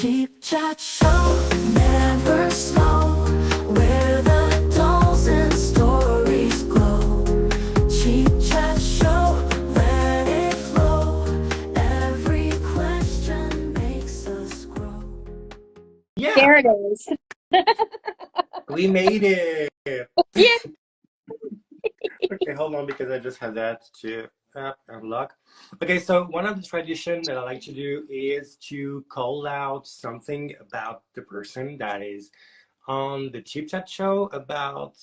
Cheap chat show, never slow, where the dolls and stories glow. Cheap chat show, let it flow. Every question makes us grow. Yeah, There it is. we made it. Yeah. Okay, hold on because I just had that to unlock. Okay, so one of the tradition that I like to do is to call out something about the person that is on the Chip Chat show about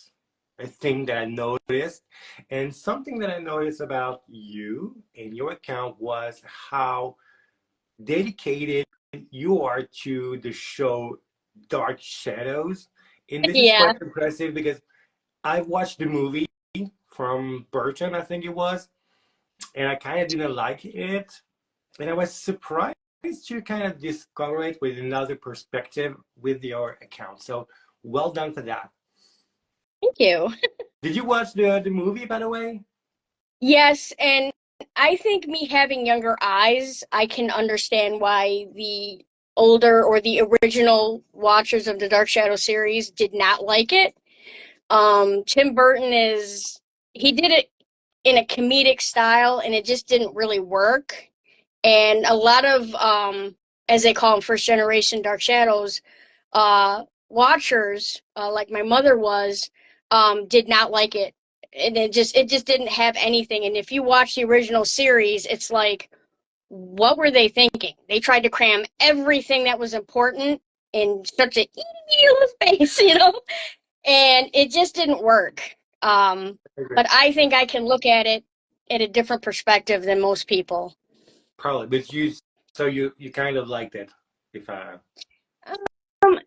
a thing that I noticed. And something that I noticed about you and your account was how dedicated you are to the show Dark Shadows. And this is Yeah. quite impressive because I watched the movie from Burton, I think it was, and I kind of didn't like it. And I was surprised to kind of discover it with another perspective with your account. So well done for that. Thank you. Did you watch the movie, by the way? Yes, and I think me having younger eyes, I can understand why the older or the original watchers of the Dark Shadow series did not like it. Tim Burton he did it in a comedic style and it just didn't really work. And a lot of as they call them first generation Dark Shadows watchers, like my mother was, did not like it. And it just didn't have anything. And if you watch the original series, it's like, what were they thinking? They tried to cram everything that was important in such a little space, and it just didn't work. But I think I can look at it at a different perspective than most people. Probably, but you kind of liked it, if I.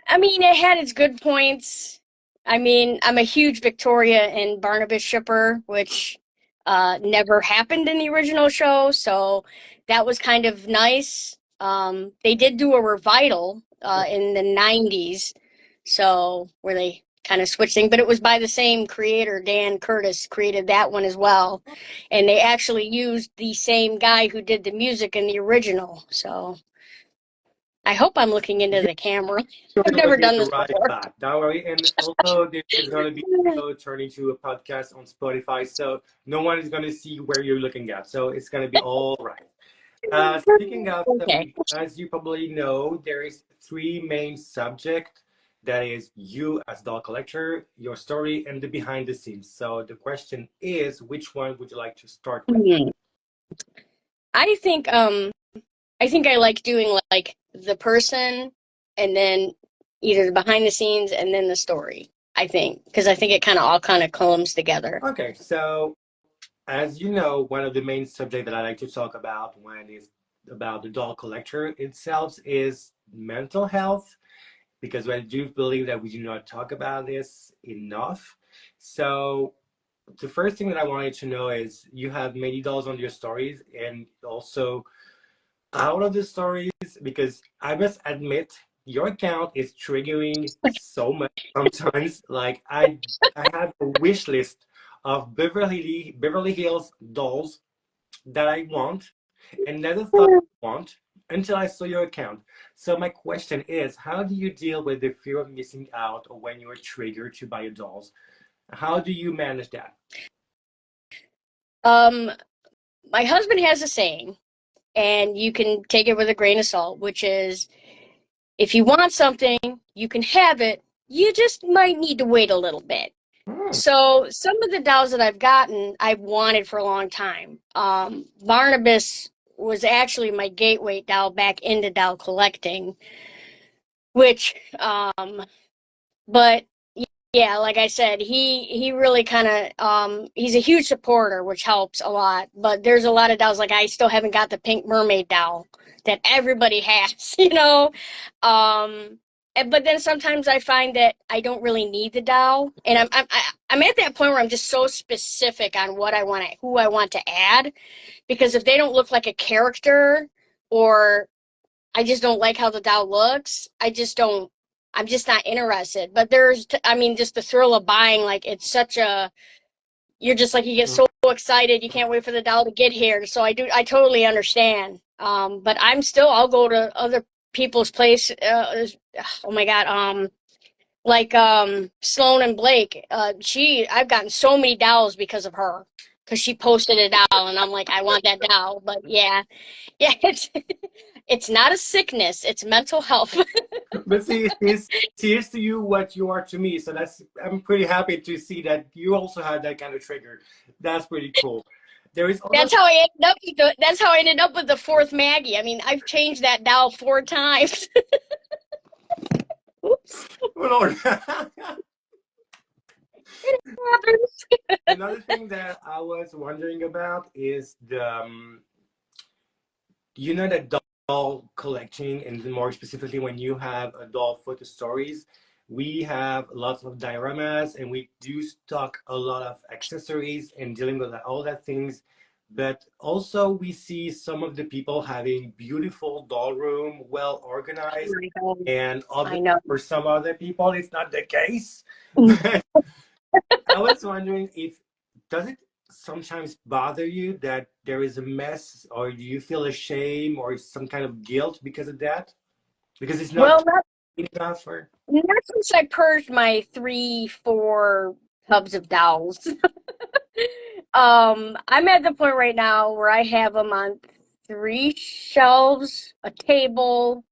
I mean, it had its good points. I mean, I'm a huge Victoria and Barnabas shipper, which never happened in the original show, so that was kind of nice. They did do a revival in the 90s, so where they kind of switched things, but it was by the same creator, Dan Curtis, created that one as well. And they actually used the same guy who did the music in the original, so I hope I'm looking into the camera. I've You're never looking at done the this right before. spot. Don't worry. And also, this is going to be turned into a podcast on Spotify, so no one is going to see where you're looking at. So it's going to be all right. Speaking of, Okay. as you probably know, there is three main subject. That is you as doll collector, your story, and the behind the scenes. So the question is, which one would you like to start with? Hmm. I think I like doing like the person and then either the behind the scenes and then the story. I think because I think it kind of comes together. Okay, so as you know, one of the main subject that I like to talk about when it's about the doll collector itself is mental health, because I do believe that we do not talk about this enough. So the first thing that I wanted to know is you have many dolls on your stories and also out of the stories, because I must admit your account is triggering so much sometimes. Like I have a wish list of Beverly Hills dolls that I want and never thought I want until I saw your account. So my question is, how do you deal with the fear of missing out or when you're triggered to buy dolls? How do you manage that? Um, my husband has a saying, and you can take it with a grain of salt, which is if you want something, you can have it. You just might need to wait a little bit. Hmm. So some of the dolls that I've gotten, I've wanted for a long time. Barnabas was actually my gateway doll back into doll collecting, which, but yeah, like I said, he really kind of he's a huge supporter, which helps a lot. But there's a lot of dolls like I still haven't got the pink mermaid doll that everybody has, but then sometimes I find that I don't really need the doll, and I'm at that point where I'm just so specific on what I want to, who I want to add, because if they don't look like a character, or I just don't like how the doll looks, I just don't. I'm just not interested. But I mean, just the thrill of buying, like it's such a, you're just like you get so excited, you can't wait for the doll to get here. So I totally understand. But I'll go to other people's place. Oh my God. Like Sloan and Blake. I've gotten so many dolls because of her. Because she posted a doll, and I'm like, I want that doll. But yeah, it's not a sickness; it's mental health. But see, here's to you what you are to me. So I'm pretty happy to see that you also had that kind of trigger. That's pretty cool. There is other. That's how I ended up with the fourth Maggie. I mean, I've changed that doll 4 times. Oops. Lord. It happens. Another thing that I was wondering about is that doll collecting, and more specifically, when you have a doll photo stories, we have lots of dioramas, and we do stock a lot of accessories and dealing with all that things. But also, we see some of the people having beautiful doll room, well organized, and I know. for some other people, it's not the case. I was wondering does it sometimes bother you that there is a mess, or do you feel ashamed or some kind of guilt because of that? Because it's not enough for. Not since I purged my 3-4 tubs of dowels. I'm at the point right now where I have them on 3 shelves, a table,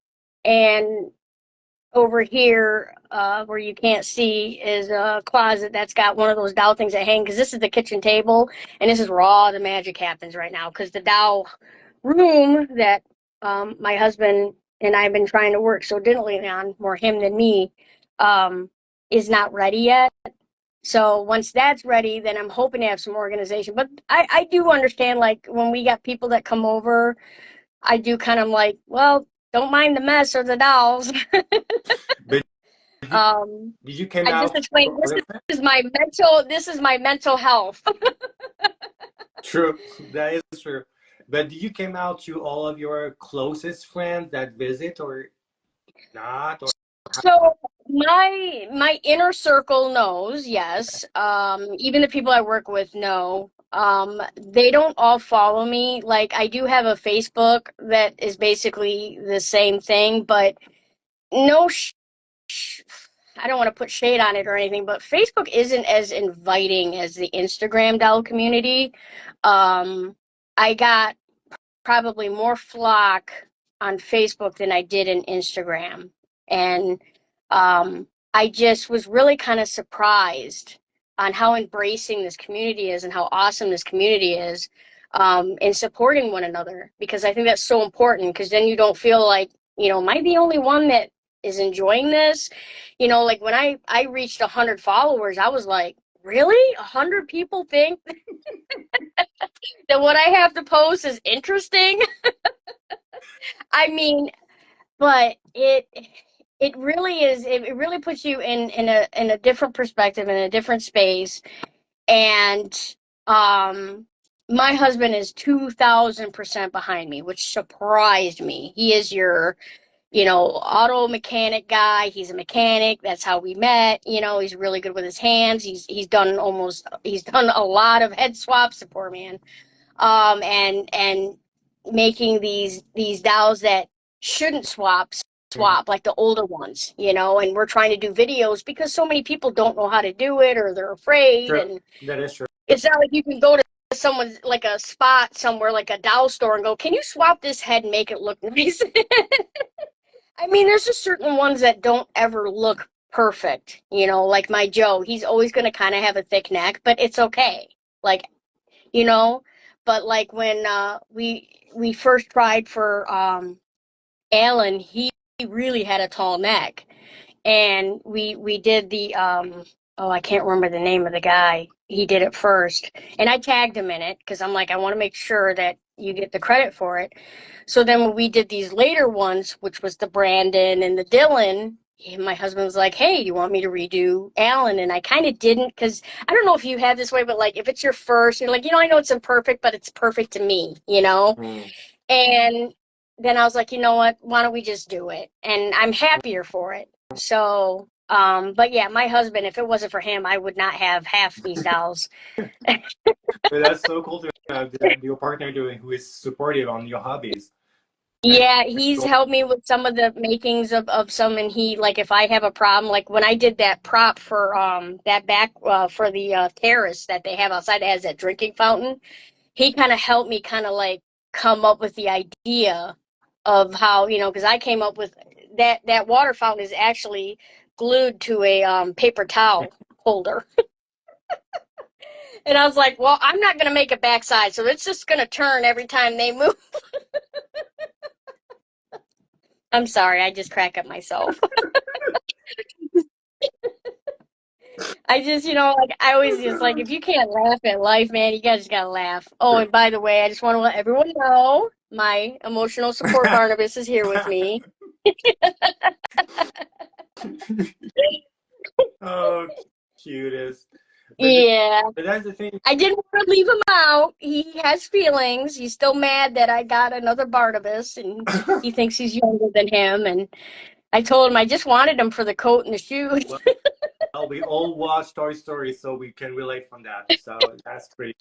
and over here, where you can't see, is a closet that's got one of those dowel things that hang, because this is the kitchen table, and this is where all the magic happens right now, because the dowel room that my husband and I have been trying to work so diligently on, more him than me, is not ready yet. So once that's ready, then I'm hoping to have some organization. But I do understand, like, when we got people that come over, I do kind of like, well, don't mind the mess or the dolls. But did you came I just out explained this is my mental health. True, that is true. But did you came out to all of your closest friends that visit or not? Or So my inner circle knows, yes. Even the people I work with know. They don't all follow me. Like, I do have a Facebook that is basically the same thing, but no I don't want to put shade on it or anything, but Facebook isn't as inviting as the Instagram doll community. I got probably more flock on Facebook than I did in Instagram. And I just was really kind of surprised on how embracing this community is and how awesome this community is, in supporting one another, because I think that's so important, because then you don't feel like, am I the only one that is enjoying this? Like when I reached 100 followers, I was like, really? 100 people think that what I have to post is interesting? I mean, but it really is. It really puts you in a different perspective, in a different space. And my husband is 2,000% behind me, which surprised me. He is your auto mechanic guy. He's a mechanic. That's how we met. He's really good with his hands. He's done a lot of head swaps, the poor man. And making these dolls that shouldn't swap, like the older ones, and we're trying to do videos because so many people don't know how to do it, or they're afraid. true, And that is true. it's not like you can go to someone's, like a spot somewhere, like a doll store, and go, can you swap this head and make it look nice? I mean, there's just certain ones that don't ever look perfect, like my Joe. He's always going to kind of have a thick neck, but it's okay. Like, you know, but like when we first tried for Alan, he really had a tall neck, and we did the oh, I can't remember the name of the guy. He did it first, and I tagged him in it because I'm like, I want to make sure that you get the credit for it. So then when we did these later ones, which was the Brandon and the Dylan, my husband was like, hey, you want me to redo Alan? And I kind of didn't, because I don't know if you had this way, but like if it's your first, you're like, I know it's imperfect, but it's perfect to me, And then I was like, you know what? Why don't we just do it? And I'm happier for it. So, but yeah, my husband, if it wasn't for him, I would not have half these dolls. But that's so cool to have your partner doing who is supportive on your hobbies. Yeah, he's helped me with some of the makings of some, and he like if I have a problem, like when I did that prop for that back for the terrace that they have outside that has that drinking fountain, he kind of helped me kind of like come up with the idea of how, because I came up with that water fountain is actually glued to a paper towel holder. And I was like, well, I'm not going to make a backside, so it's just going to turn every time they move. I'm sorry, I just crack up myself. I just, like, I always just like, if you can't laugh at life, man, you guys gotta laugh. Oh, and by the way, I just want to let everyone know my emotional support Barnabas is here with me. Oh, cutest. But, Yeah, but that's the thing. I didn't want to leave him out. He has feelings. He's still mad that I got another Barnabas, and he thinks he's younger than him. And I told him I just wanted him for the coat and the shoes. Well, we all watch Toy Story, so we can relate from that. So that's great.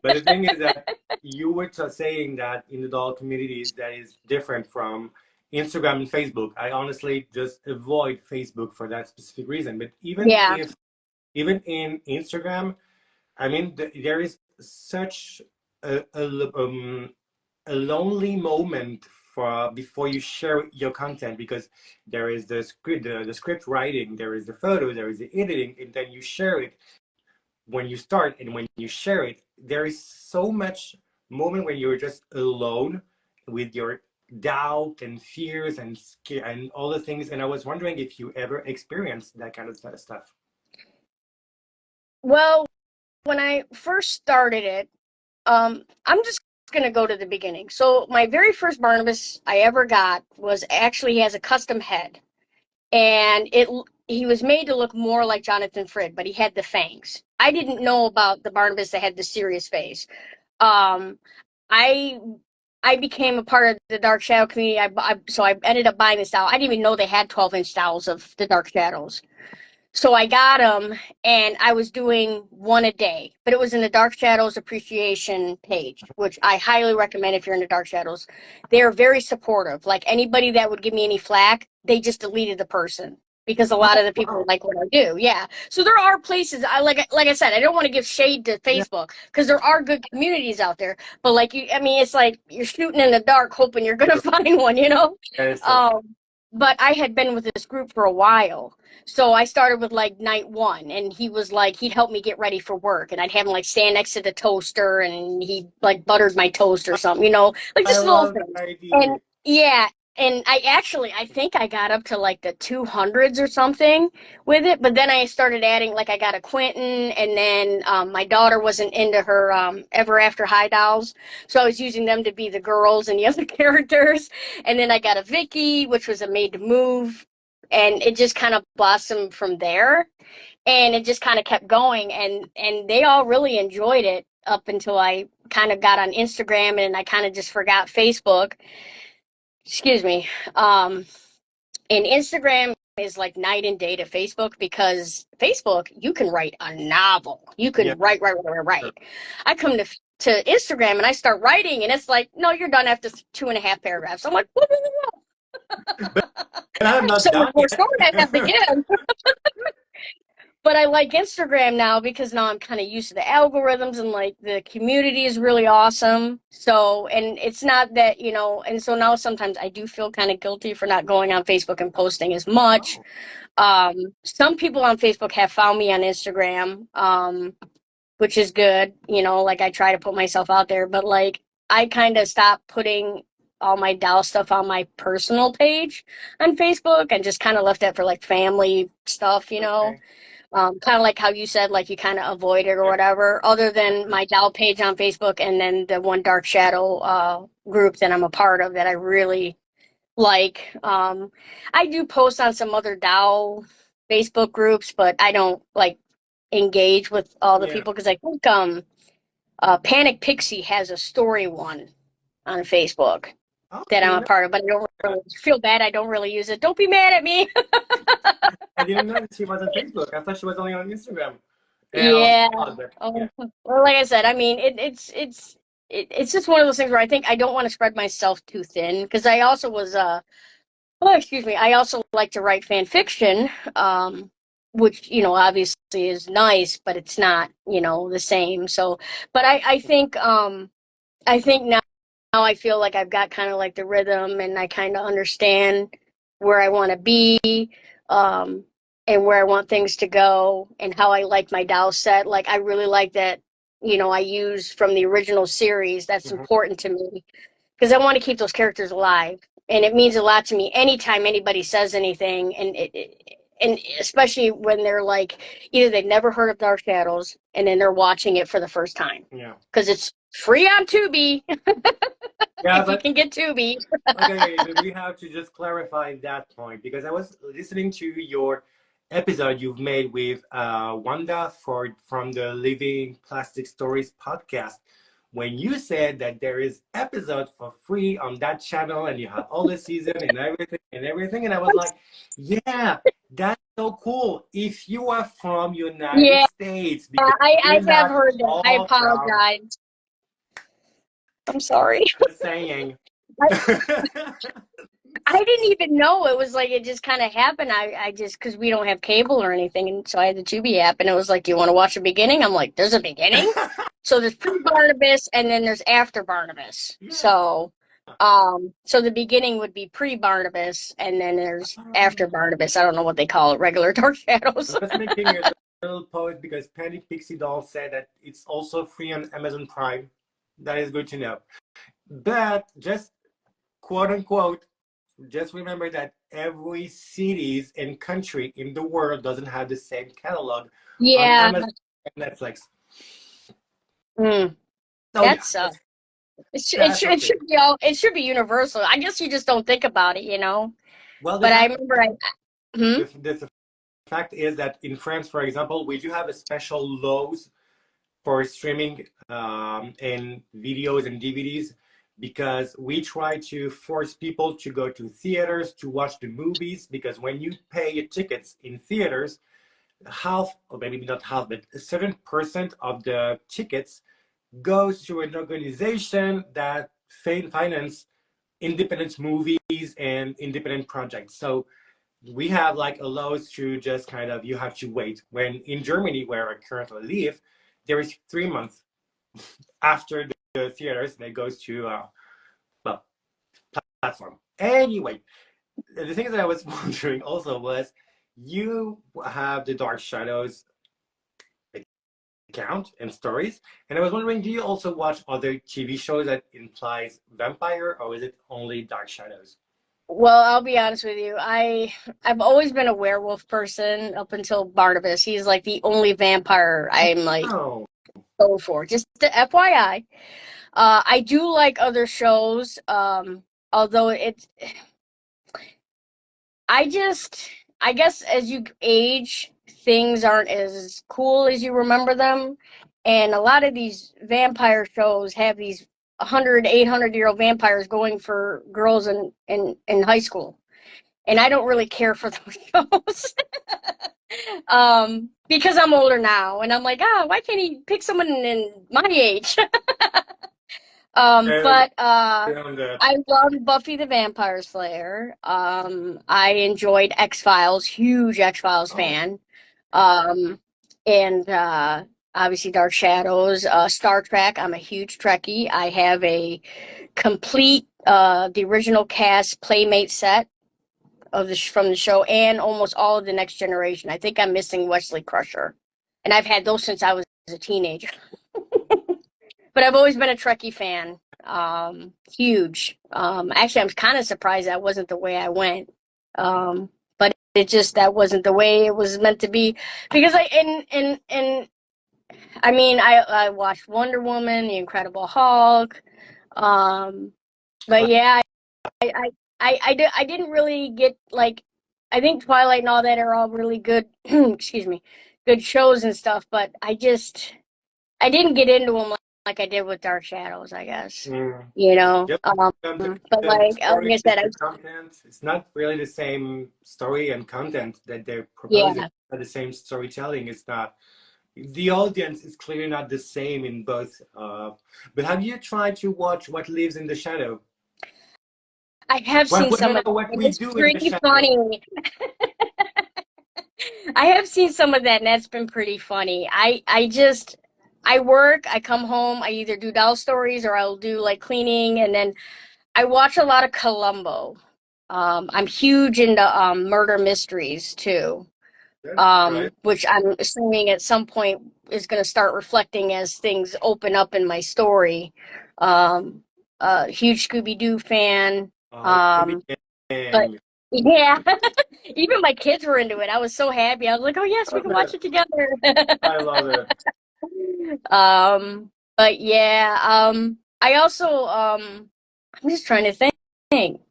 But the thing is that you were just saying that in the doll communities that is different from Instagram and Facebook. I honestly just avoid Facebook for that specific reason. But Yeah. even in Instagram, I mean, there is such a lonely moment for before you share your content, because there is the script writing, there is the photo, there is the editing, and then you share it. When you start and when you share it, there is so much moment when you're just alone with your doubt and fears and and all the things. And I was wondering if you ever experienced that kind of stuff. Well, when I first started it, I'm just gonna go to the beginning. So my very first Barnabas I ever got was actually he has a custom head, and he was made to look more like Jonathan Frid, but he had the fangs. I didn't know about the Barnabas that had the serious face. Um, I I became a part of the Dark Shadow community. So I ended up buying this doll. I didn't even know they had 12-inch dolls of the Dark Shadows. So I got them, and I was doing one a day, but it was in the Dark Shadows appreciation page, which I highly recommend if you're into Dark Shadows. They are very supportive. Like anybody that would give me any flack, they just deleted the person because a lot Oh, of the people wow. like what I do. Yeah. So there are places like I said, I don't want to give shade to Yeah, Facebook because there are good communities out there, but I mean, it's like you're shooting in the dark hoping you're gonna true. find one. That is true. Um, but I had been with this group for a while. So I started with like night one, and he was like, he'd help me get ready for work, and I'd have him like stand next to the toaster, and he like buttered my toast or something, like I just little love things. that idea. And yeah, and I think I got up to like the 200s or something with it, but then I started adding, like I got a Quentin, and then my daughter wasn't into her Ever After High dolls, so I was using them to be the girls and the other characters, and then I got a Vicky, which was a made to move, and it just kind of blossomed from there, and it just kind of kept going, and they all really enjoyed it up until I kind of got on Instagram, and I kind of just forgot Facebook. Excuse me. And Instagram is like night and day to Facebook, because Facebook, you can write a novel. You Yeah, can write, write, write, sure. write. I come to Instagram and I start writing, and it's like, no, you're done after 2.5 paragraphs. I'm like, whoa, whoa, whoa, But I I'm have not so much done more story I have to yet. give. But I like Instagram now because now I'm kind of used to the algorithms, and like the community is really awesome. So, and it's not that, and so now sometimes I do feel kind of guilty for not going on Facebook and posting as much. Oh, Some people on Facebook have found me on Instagram, which is good. Like I try to put myself out there, but like I kind of stopped putting all my doll stuff on my personal page on Facebook, and just kind of left that for like family stuff. okay. Kind of like how you said, like you kind of avoid it or Yeah, whatever, other than my doll page on Facebook, and then the one Dark Shadow group that I'm a part of that I really like. I do post on some other doll Facebook groups, but I don't like engage with all the yeah. people, because I think Panic Pixie has a story one on Facebook Oh, I that I'm didn't a know part of, but I don't that. really feel bad. I don't really use it. Don't be mad at me. I didn't know that she was on Facebook. I thought she was only on Instagram. Yeah. Oh, but yeah, Well, like I said, I mean, it's just one of those things where I think I don't want to spread myself too thin because I also was oh, excuse me. I also like to write fan fiction, which, obviously is nice, but it's not, the same. So, but I think now I feel like I've got kind of like the rhythm and I kind of understand where I want to be, um, and where I want things to go and how I like my doll set. Like, I really like that, I use from the original series. That's Mhm. important to me because I want to keep those characters alive, and it means a lot to me anytime anybody says anything, and especially when they're like either they've never heard of Dark Shadows and then they're watching it for the first time Yeah. because it's free on Tubi Yeah, if you but can get Tubi. okay, but we have to just clarify that point because I was listening to your episode you've made with Wanda from the Living Plastic Stories podcast when you said that there is episodes for free on that channel and you have all the season and everything, and I was like, yeah, that's so cool. If you are from United Yeah, States, because I we're have not heard that. I all from apologize. I'm sorry. the saying. I didn't even know. It was like it just kind of happened. I just because we don't have cable or anything, and so I had the Tubi app, and it was like, "Do you want to watch the beginning?" I'm like, "There's a beginning." So there's pre-Barnabas, and then there's after Barnabas. Yeah. So the beginning would be pre-Barnabas, and then there's after Barnabas. I don't know what they call it, regular Dark Shadows. I'm just making a little post because Penny Pixie Doll said that it's also free on Amazon Prime. That is good to know. But just quote unquote, just remember that every cities and country in the world doesn't have the same catalog on Yeah, Amazon and Netflix. mm, So yeah, that's just it. that's It something. should be all. It should be universal. I guess you just don't think about it. Well, But I remember hmm? the fact is that in France, for example, we do have a special laws for streaming and videos and DVDs because we try to force people to go to theaters to watch the movies because when you pay your tickets in theaters, half, or maybe not half, but a certain percent of the tickets goes to an organization that finance independent movies and independent projects. So we have like allows to just kind of you have to wait. When in Germany, where I currently live, there is 3 months after the theaters that goes to well platform. Anyway, the thing that I was wondering also was you have the Dark Shadows account and stories, and I was wondering, do you also watch other TV shows that implies vampire, or is it only Dark Shadows? Well, I'll be honest with you. I've always been a werewolf person up until Barnabas. He's like the only vampire I'm like Oh, go for. Just the FYI. I do like other shows. Although I just I guess as you age, things aren't as cool as you remember them. And a lot of these vampire shows have these 100, 800-year-old vampires going for girls in high school. And I don't really care for those shows. Because I'm older now, and I'm like, why can't he pick someone in my age? and But on the I love Buffy the Vampire Slayer. I enjoyed X-Files, huge X-Files oh, fan. Um, and obviously Dark Shadows, Star Trek. I'm a huge Trekkie. I have a complete the original cast Playmate set of from the show and almost all of the Next Generation. I think I'm missing Wesley Crusher, and I've had those since I was a teenager. But I've always been a Trekkie fan. Huge. Actually, I'm kind of surprised that wasn't the way I went. But it just that wasn't the way it was meant to be because and I mean I watched Wonder Woman, The Incredible Hulk. But yeah, I didn't really get like I think Twilight and all that are all really good excuse me, good shows and stuff, but I didn't get into them like I did with Dark Shadows, I guess. mm. You know. Yep. But The like story, I said, the content, it's not really the same story and content that they're proposing. yeah. The same storytelling. It's not. the audience is clearly not the same in both. But have you tried to watch What Lives in the Shadow? I have seen No, some no, of that, what and we it's do in the pretty shadow. funny. I have seen some of that, and that's been pretty funny. I work, I come home, I either do doll stories or I'll do like cleaning, and then I watch a lot of Columbo. I'm huge into murder mysteries too, Right. which I'm assuming at some point is going to start reflecting as things open up in my story. Um, huge Scooby Doo fan. Oh, Scooby Um, but Gang. yeah, even my kids were into it. I was so happy. I was like, "Oh yes, we can watch it together." I love it. um, but yeah, I also I'm just trying to think.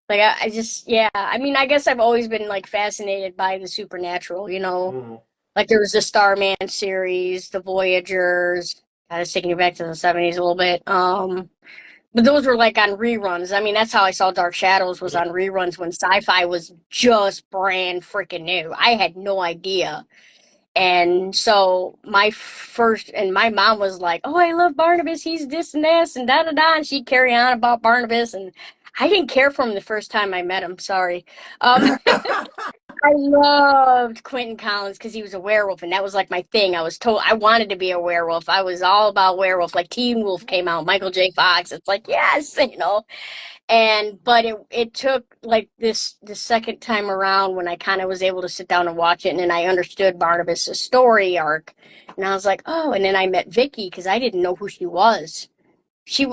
Like I just yeah, I mean, I guess I've always been like fascinated by the supernatural, you know. Mhm. Like there was the Starman series, the Voyagers. Kind of taking you back to the 70s a little bit. But those were like on reruns. I mean, that's how I saw Dark Shadows was on reruns when sci-fi was just brand freaking new. I had no idea. And so my mom was like, "Oh, I love Barnabas. He's this and this and da da da." And she'd carry on about Barnabas, and I didn't care for him the first time I met him. Sorry. I loved Quentin Collins because he was a werewolf, and that was like my thing. I was told I wanted to be a werewolf. I was all about werewolf. Like Teen Wolf came out, Michael J. Fox. It's like yes, you know. And but it took like the second time around when I kind of was able to sit down and watch it, and then I understood Barnabas's story arc, and I was like, oh. And then I met Vicky because I didn't know who she was.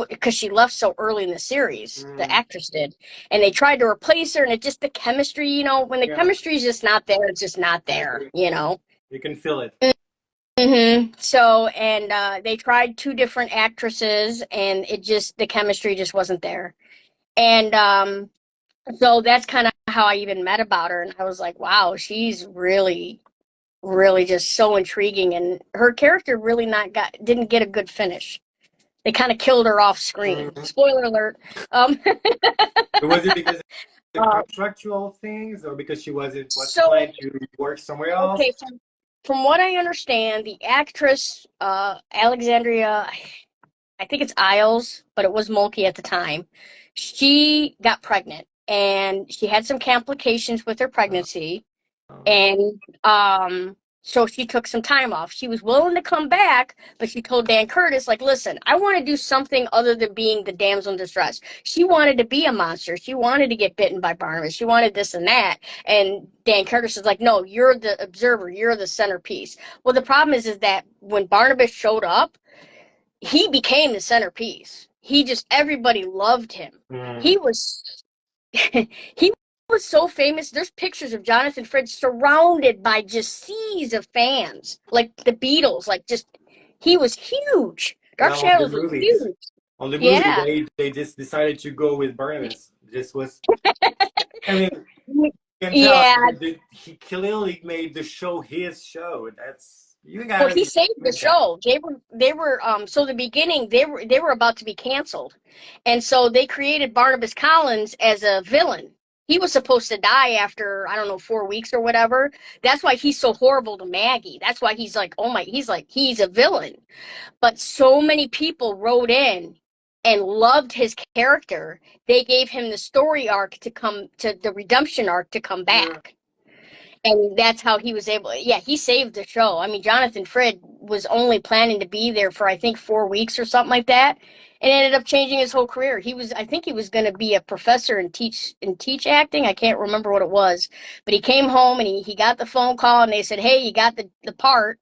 Because she left so early in the series, the Mm, actress did, and they tried to replace her, and it just the chemistry, you know, when the yeah, chemistry's just not there, it's just not I there, agree. you know. You can feel it. So, and they tried two different actresses, and it just the chemistry just wasn't there. And so that's kind of how I even met about her, and I was like, wow, she's really, really just so intriguing, and her character really not got didn't get a good finish. They kind of killed her off screen. Mhm. Spoiler alert. Um, But was it because of the uh, contractual things, or because she was so planning to work somewhere else? okay, from what I understand, the actress Alexandria, I think it's Isles, but it was Mulkey at the time. She got pregnant, and she had some complications with her Uh, pregnancy. um, And so she took some time off. She was willing to come back, but she told Dan Curtis, like, listen, I want to do something other than being the damsel in distress. She wanted to be a monster. She wanted to get bitten by Barnabas. She wanted this and that. And Dan Curtis is like, no, you're the observer. You're the centerpiece. Well, the problem is that when Barnabas showed up, he became the centerpiece. He just, everybody loved him. mm, He was he was so famous. There's pictures of Jonathan Frid surrounded by just seas of fans, like the Beatles. Like just, he was huge. yeah, Dark Shadows was huge. on the movie, Yeah, they just decided to go with Barnabas. This was, I mean, you can tell yeah. he clearly made the show his show. That's you Well, gotta he saved the admit that. show. They were so the beginning they were about to be canceled, and so they created Barnabas Collins as a villain. He was supposed to die after I don't know 4 weeks or whatever. That's why he's so horrible to Maggie. That's why he's like, oh my, he's like he's a villain. But so many people wrote in and loved his character. They gave him the story arc to come to the redemption arc to come Mm, back. And that's how he was able. Yeah, he saved the show. I mean, Jonathan Frid was only planning to be there for I think 4 weeks or something like that, and ended up changing his whole career. I think he was going to be a professor and teach acting. I can't remember what it was, but he came home and he got the phone call and they said, "Hey, you got the part."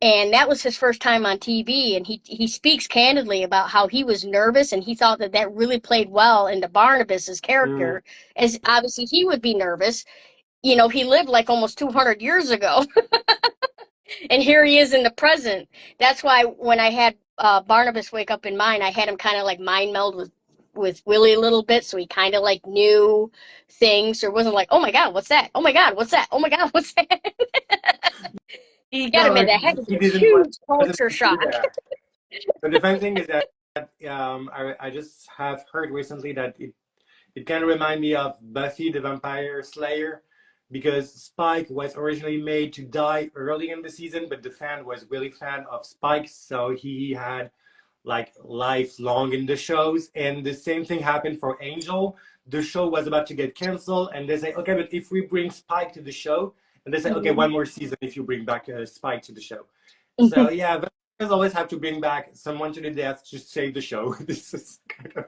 And that was his first time on TV, and he speaks candidly about how he was nervous and he thought that that really played well into Barnabas's mm. character, as obviously he would be nervous. He lived like almost 200 years ago, and here he is in the present. That's why when I had Barnabas wake up in mine, I had him kind of like mind meld with Willie a little bit, so he kind of like knew things, or wasn't like, oh my god, what's that? Oh my god, what's that? Oh my god, what's that? You got No, him in like the head with he a didn't want huge wasn't culture to see shock. that. But the funny thing is that I just have heard recently that it kind of remind me of Buffy the Vampire Slayer because Spike was originally made to die early in the season, but the fan was really fan of Spike, so he had like lifelong in the shows. And the same thing happened for Angel. The show was about to get canceled, and they say, okay, but if we bring Spike to the show, and they say, okay, Mhm. one more season if you bring back Spike to the show. So yeah, but you always have to bring back someone to the death to save the show. This is kind of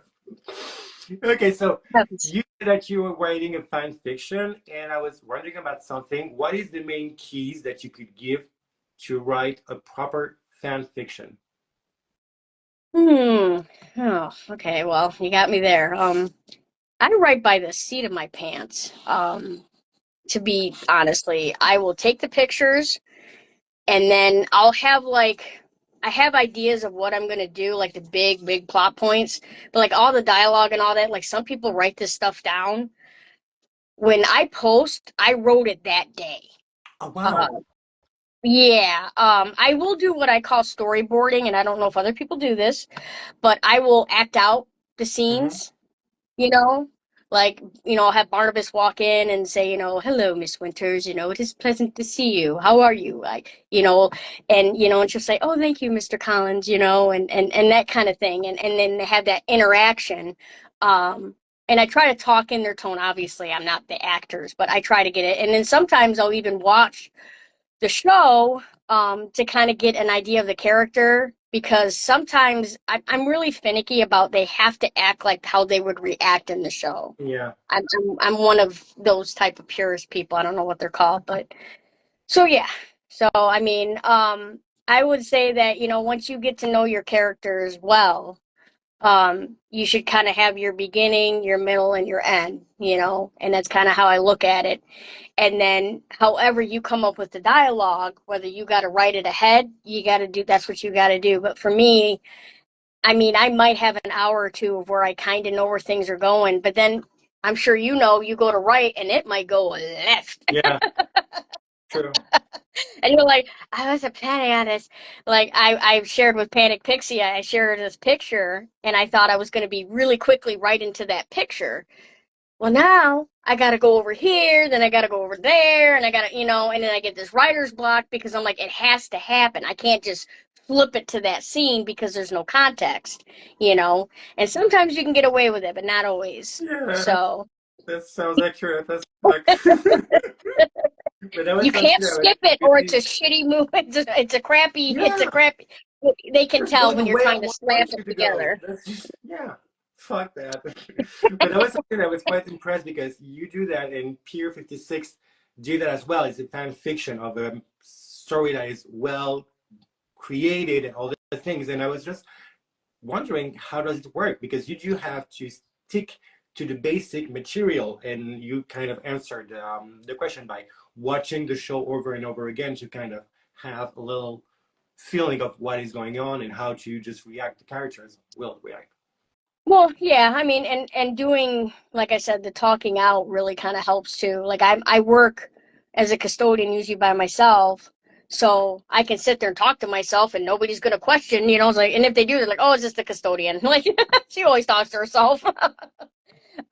okay. So Yes. you said that you were writing a fan fiction, and I was wondering about something. What is the main keys that you could give to write a proper fan fiction? Hmm. Oh, okay. Well, you got me there. I write by the seat of my pants. To be honestly, I will take the pictures and then I'll have like I have ideas of what I'm gonna do, like the big plot points, but like all the dialogue and all that, like some people write this stuff down. When I post, I wrote it that day. Oh Uh, wow. yeah. I will do what I call storyboarding, and I don't know if other people do this, but I will act out the Hmm. scenes. you know like I'll have Barnabas walk in and say, hello, Miss Winters, it is pleasant to see you, how are you, like, and she'll say, oh, thank you, Mr. Collins, and that kind of thing, and then they have that interaction. And I try to talk in their tone. Obviously I'm not the actors, but I try to get it, and then sometimes I'll even watch the show, to kind of get an idea of the character, because sometimes I'm really finicky about they have to act like how they would react in the show. Yeah. I'm one of those type of purist people. I don't know what they're called, but so yeah. So I mean, I would say that once you get to know your characters well, you should kind of have your beginning, your middle, and your end. And that's kind of how I look at it. And then however you come up with the dialogue, whether you got to write it ahead, you got to do, that's what you got to do. But for me, I mean, I might have an hour or two of where I kind of know where things are going, but then I'm sure you go to write and it might go left. Yeah. True. And you're like, I wasn't planning on this. Like I've shared with Panic Pixie, I shared this picture and I thought I was going to be really quickly right into that picture. Well, now I got to go over here, then I got to go over there, and I got to, and then I get this writer's block because I'm like, it has to happen. I can't just flip it to that scene because there's no context, you know? And sometimes you can get away with it, but not always. Yeah, So that sounds accurate. That's like, but that was you something can't that was skip it or it's really, a shitty movie. It's a yeah, crappy, they can let's go tell the when you're way I trying to slap want it you to go. together. That's just, yeah, fuck that. But that was something that was quite impressed because you do that and Pier 56 do that as well. It's a fan fiction of a story that is well created and all the things. And I was just wondering how does it work because you do have to stick to the basic material and you kind of answered the question by watching the show over and over again to kind of have a little feeling of what is going on and how to just react. The characters will react. Well, yeah, I mean, and doing, like I said, the talking out really kind of helps too. Like I work as a custodian usually by myself, so I can sit there and talk to myself, and nobody's gonna question. It's like, and if they do, they're like, "Oh, it's just the custodian." Like she always talks to herself.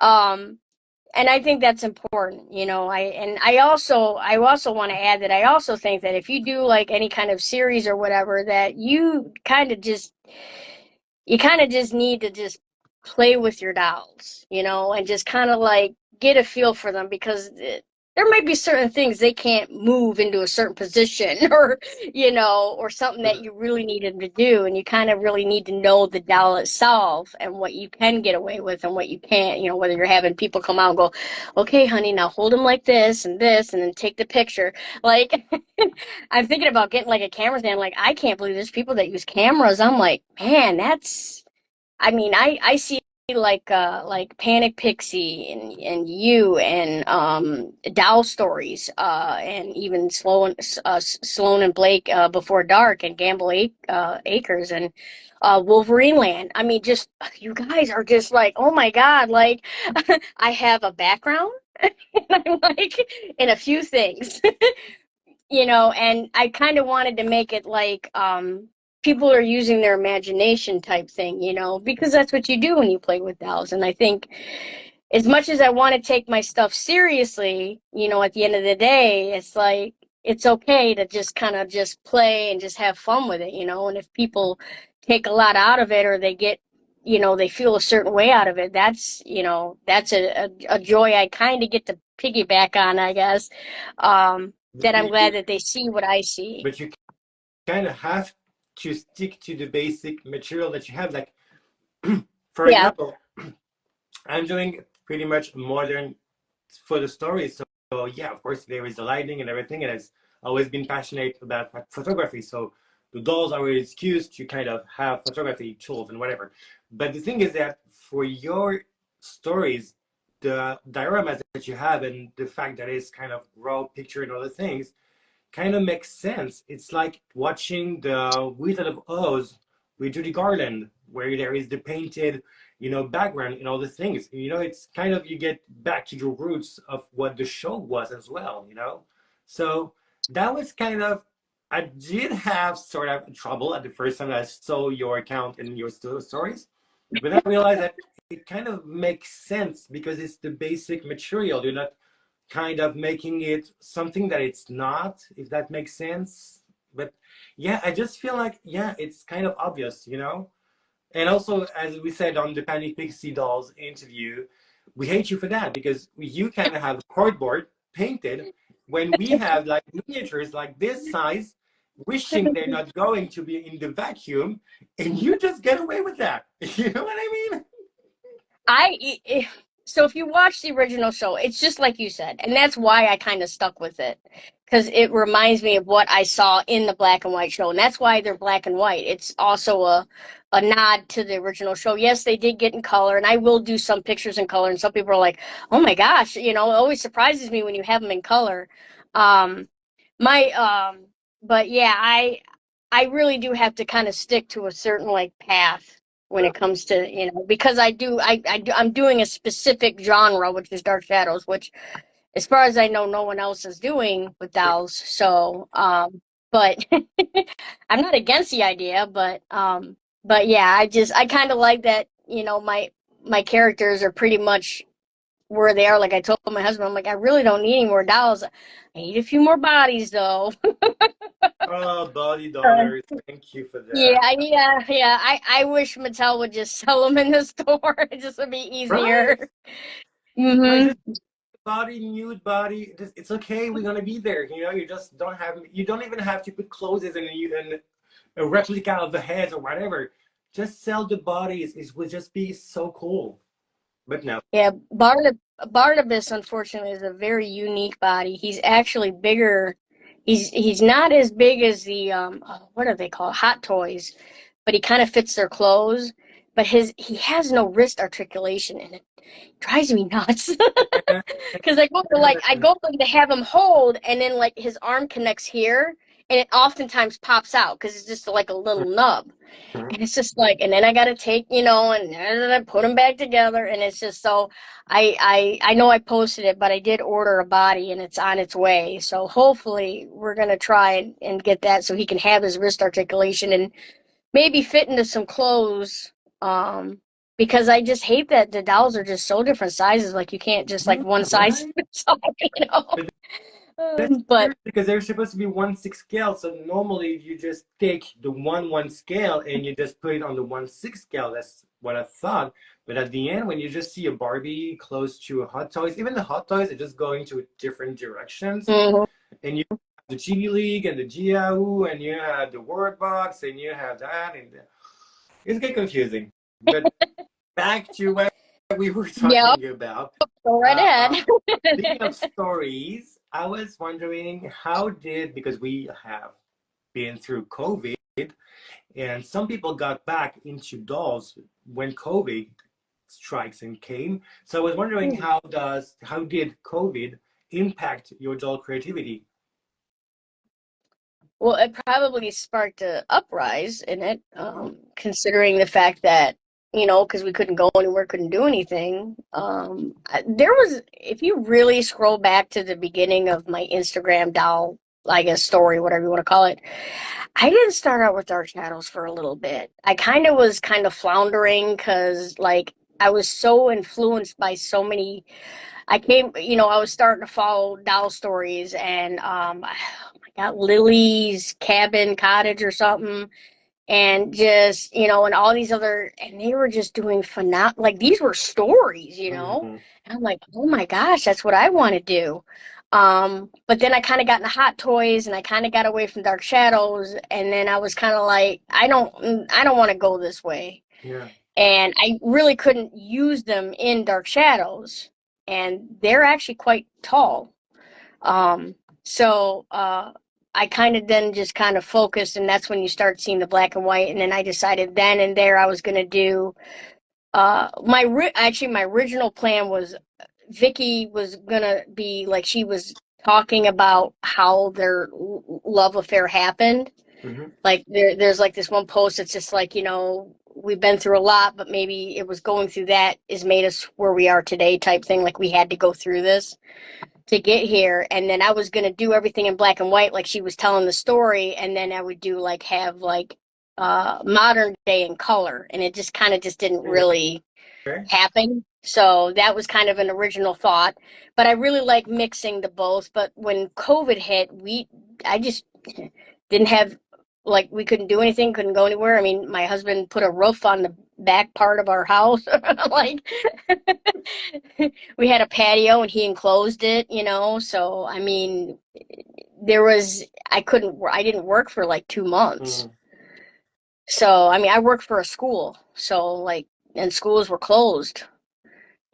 um, and I think that's important. I also want to add that I also think that if you do like any kind of series or whatever, that you kind of just need to just play with your dolls, and just kind of like get a feel for them, because there might be certain things they can't move into a certain position or something that you really need them to do. And you kind of really need to know the doll itself and what you can get away with and what you can't, whether you're having people come out and go, okay, honey, now hold them like this, and then take the picture. Like, I'm thinking about getting like a camera stand. Like, I can't believe there's people that use cameras. I'm like, man, I mean, I see like Panic Pixie and you and Doll Stories, and even Sloan and Blake, Before Dark, and Gamble Acres, and Wolverine Land. I mean, just you guys are just like, oh my God, like I have a background and I'm like in a few things. And I kind of wanted to make it like people are using their imagination type thing, because that's what you do when you play with dolls. And I think as much as I want to take my stuff seriously, at the end of the day, it's like it's okay to just kind of just play and just have fun with it, and if people take a lot out of it or they get, they feel a certain way out of it, that's a joy I kind of get to piggyback on, I guess. But That I'm glad you, that they see what I see. but you kind of have to stick to the basic material that you have. Like, for Yeah. example, I'm doing pretty much modern for the story. So yeah, of course there is the lighting and everything, and I've always been passionate about photography. So the dolls are an excuse to kind of have photography tools and whatever. But the thing is that for your stories, the dioramas that you have and the fact that it's kind of raw picture and other things kind of makes sense. It's like watching the Wizard of Oz with Judy Garland, where there is the painted, background and all the things. It's kind of you get back to your roots of what the show was as well. So that was kind of I did have sort of trouble at the first time I saw your account and your stories, but I realized that it kind of makes sense because it's the basic material. You're not kind of making it something that it's not, if that makes sense. But yeah, I just feel like, yeah, it's kind of obvious. And also, as we said on the Panic Pixie Dolls interview, we hate you for that because you kind of have cardboard painted when we have like miniatures like this size, wishing they're not going to be in the vacuum, and you just get away with that. You know what I mean? I so if you watch the original show, it's just like you said, and that's why I kind of stuck with it because it reminds me of what I saw in the black and white show, and that's why they're black and white. It's also a nod to the original show. Yes, they did get in color, and I will do some pictures in color, and some people are like, "Oh my gosh," it always surprises me when you have them in color. Um, my but yeah, I really do have to kind of stick to a certain like path when it comes to because I'm doing a specific genre, which is dark shadows, which as far as I know no one else is doing with dolls. So but I'm not against the idea, but yeah, I kind of like that, my characters are pretty much where they are. Like I told my husband, I'm like, I really don't need any more dolls. I need a few more bodies though. Oh, body dollars. Thank you for Yeah, that. yeah. I wish Mattel would just sell them in the store. It just would be Right? easier. Like Hmm. just body, nude body. It's okay. We're gonna be there. You just don't have. You don't even have to put clothes and a replica of the heads or whatever. Just sell the bodies. It would just be so cool. But no. Yeah, Barnabas unfortunately is a very unique body. He's actually bigger. He's not as big as the what are they called? Hot Toys, but he kind of fits their clothes. But he has no wrist articulation, and it drives me nuts. Because I go to have him hold, and then like his arm connects here, and it oftentimes pops out because it's just like a little nub. And it's just like, and then I gotta take, and put them back together, and it's just so. I know I posted it, but I did order a body, and it's on its way. So hopefully, we're gonna try and get that so he can have his wrist articulation and maybe fit into some clothes. Because I just hate that the dolls are just so different sizes. Like you can't just like Yeah, one size right. fits all. But that's But weird because they're supposed to be 1/6 scale. So normally you just take the 1/1 scale and you just put it on the 1/6 scale. That's what I thought. But at the end, when you just see a Barbie close to a Hot Toys, even the Hot Toys are just going to different directions. mhm. And you have the Chibi League and the Yahoo and you have the Word Box and you have that it's get confusing. But back to what we were Yep, talking about. go right Uh, ahead. Speaking of stories, I was wondering how did, because we have been through COVID, and some people got back into dolls when COVID strikes and came. So I was wondering how did COVID impact your doll creativity? Well, it probably sparked a uprise in it, considering the fact that, because we couldn't go anywhere, couldn't do anything. There was, if you really scroll back to the beginning of my Instagram doll, I guess story, whatever you want to call it, I didn't start out with Dark Shadows for a little bit. I kind of was kind of floundering because, like, I was so influenced by so many. I was starting to follow doll stories, and I got Lily's Cabin Cottage or something, and just and all these other, and they were just doing phenomenal. Like these were stories, Mm-hmm. And I'm like, oh my gosh, that's what I want to do. But then I kind of got into Hot Toys, and I kind of got away from Dark Shadows, and then I was kind of like, I don't want to go this way, Yeah. and I really couldn't use them in Dark Shadows, and they're actually quite tall. Um, so I kind of then just kind of focused, and that's when you start seeing the black and white. And then I decided then and there I was going to do actually my original plan was Vicky was gonna be like she was talking about how their love affair happened. Mm-hmm. Like there's like this one post that's just like we've been through a lot, but maybe it was going through that has made us where we are today type thing. Like we had to go through this to get here, and then I was gonna do everything in black and white like she was telling the story, and then I would do like have like modern day in color, and it just kind of just didn't really Okay. happen. So that was kind of an original thought, but I really like mixing the both. But when COVID hit, I just didn't have, like, we couldn't do anything, couldn't go anywhere. I mean, my husband put a roof on the back part of our house. Like, we had a patio and he enclosed it. So, I mean, I didn't work for like 2 months. Mm-hmm. So, I mean, I worked for a school. So, like, and schools were closed.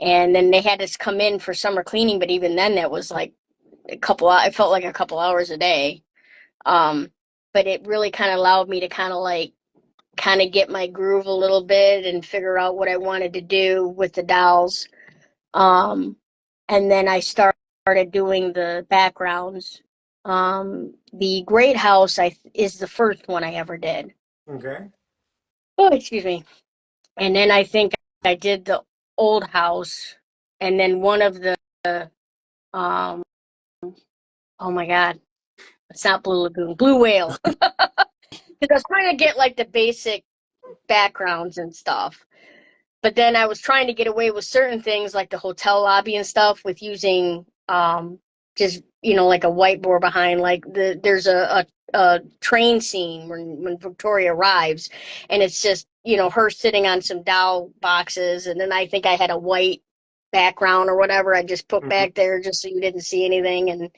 And then they had us come in for summer cleaning, but even then, that was like it felt like a couple hours a day. Um, but it really kind of allowed me to kind of get my groove a little bit and figure out what I wanted to do with the dolls. Um, and then I started doing the backgrounds. The Great House is the first one I ever did. Okay. Oh, excuse me. And then I think I did the Old House, and then one of the um, oh my God, it's not Blue Lagoon, Blue Whale. Because I was trying to get like the basic backgrounds and stuff. But then I was trying to get away with certain things like the hotel lobby and stuff with using just like a whiteboard behind, like there's a train scene when Victoria arrives, and it's just her sitting on some doll boxes, and then I think I had a white background or whatever I just put Mm-hmm. back there just so you didn't see anything. And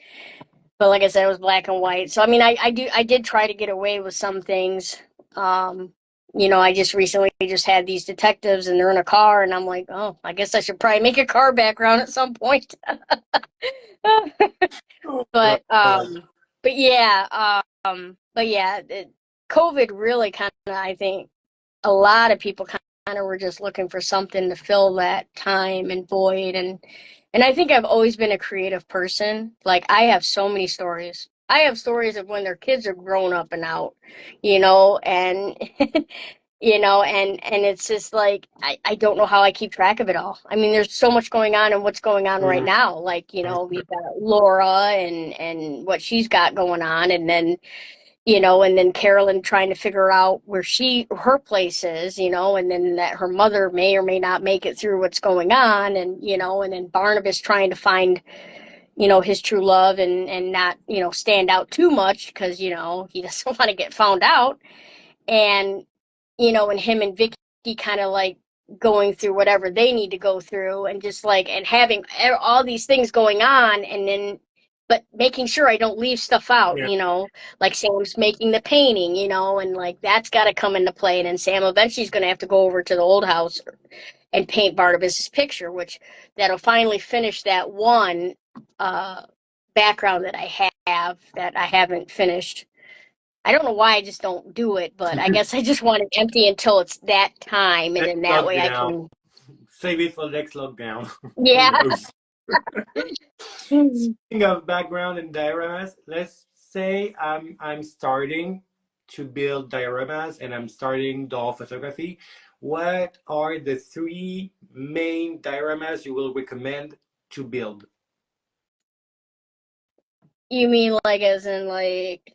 but like I said, it was black and white. So I mean, I did try to get away with some things. Um, I just recently just had these detectives, and they're in a car, and I'm like, oh, I guess I should probably make a car background at some point. Oh, but God. um, but yeah, COVID really kind of, I think, a lot of people kind of were just looking for something to fill that time and void. And I think I've always been a creative person. Like I have so many stories. I have stories of when their kids are grown up and out, and and it's just like I don't know how I keep track of it all. I mean, there's so much going on and what's going on right Mhm. now. Like, we've got Laura and what she's got going on, and then Carolyn trying to figure out where her place is, and then that her mother may or may not make it through what's going on, and then Barnabas trying to find, his true love and not, stand out too much because, he doesn't want to get found out. And, and him and Vicky kind of like going through whatever they need to go through and just like, and having all these things going on, and then but making sure I don't leave stuff out, Yeah. like Sam's making the painting, and like that's got to come into play. And then Sam eventually is going to have to go over to the old house and paint Barnabas's picture, which that'll finally finish that one uh, background that I have that I haven't finished. I don't know why I just don't do it, but I guess I just want it empty until it's that time, and Next then that way I lockdown. can. Save it for the next lockdown. Who Yeah. knows? Speaking of background and dioramas, let's say I'm starting to build dioramas and I'm starting doll photography. What are the three main dioramas you will recommend to build? You mean like as in like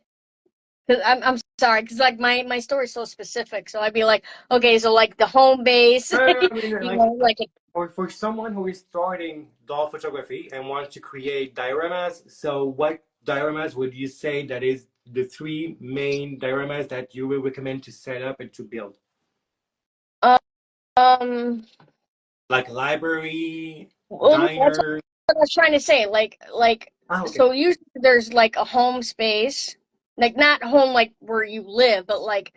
Cause I'm sorry, cause like my story's so specific. So I'd be like, okay, so like the home base, No, I mean, you like know, like for someone who is starting doll photography and wants to create dioramas, so what dioramas would you say that is the three main dioramas that you will recommend to set up and to build? um, Like library, well, that's diner. what I was trying to say. Ah, okay. So usually there's like a home space, like not home like where you live, but like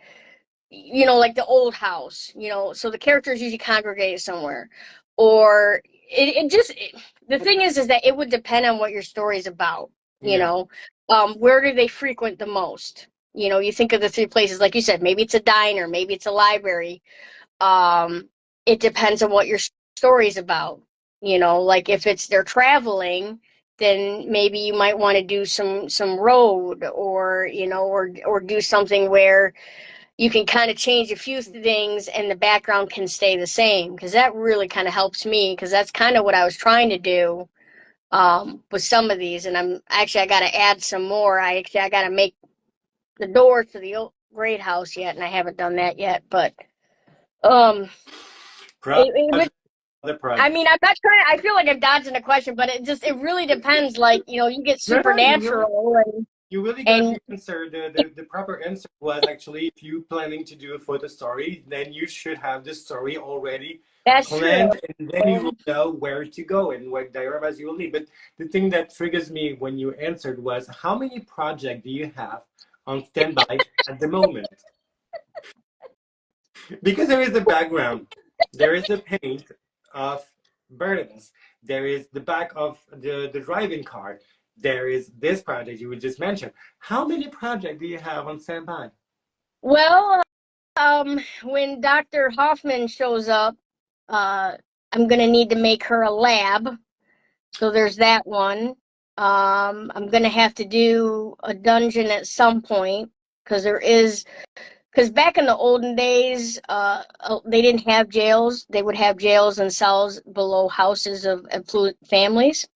you know, like the old house, you know, so the characters usually congregate somewhere. Or the thing is that it would depend on what your story is about, you Yeah. know. Where do they frequent the most? You know, you think of the three places, like you said, maybe it's a diner, maybe it's a library. Um, it depends on what your story is about. You know, like if it's they're traveling, then maybe you might want to do some road or, you know, or do something where you can kind of change a few things and the background can stay the same because that really kind of helps me because that's kind of what I was trying to do with some of these. And I got to add some more. I got to make the doors to the old great house yet, and I haven't done that yet. But um, it would. Project, other I project. mean, I'm not trying. I feel like I'm dodging a question, but it really depends. Like, you know, you get No, no, supernatural you really got and the answer. The proper answer was actually if you planning to do a photo story, then you should have the story already that's true. planned, and then you will know where to go and what dioramas you will need. But the thing that triggers me when you answered was how many projects do you have on standby at the moment? Because there is the background, there is the paint of burdens, there is the back of the driving car, there is this project you would just mention. How many projects do you have on standby? Well, when Dr. Hoffman shows up, I'm gonna need to make her a lab. So there's that one. I'm gonna have to do a dungeon at some point because because back in the olden days, they didn't have jails. They would have jails and cells below houses of affluent families,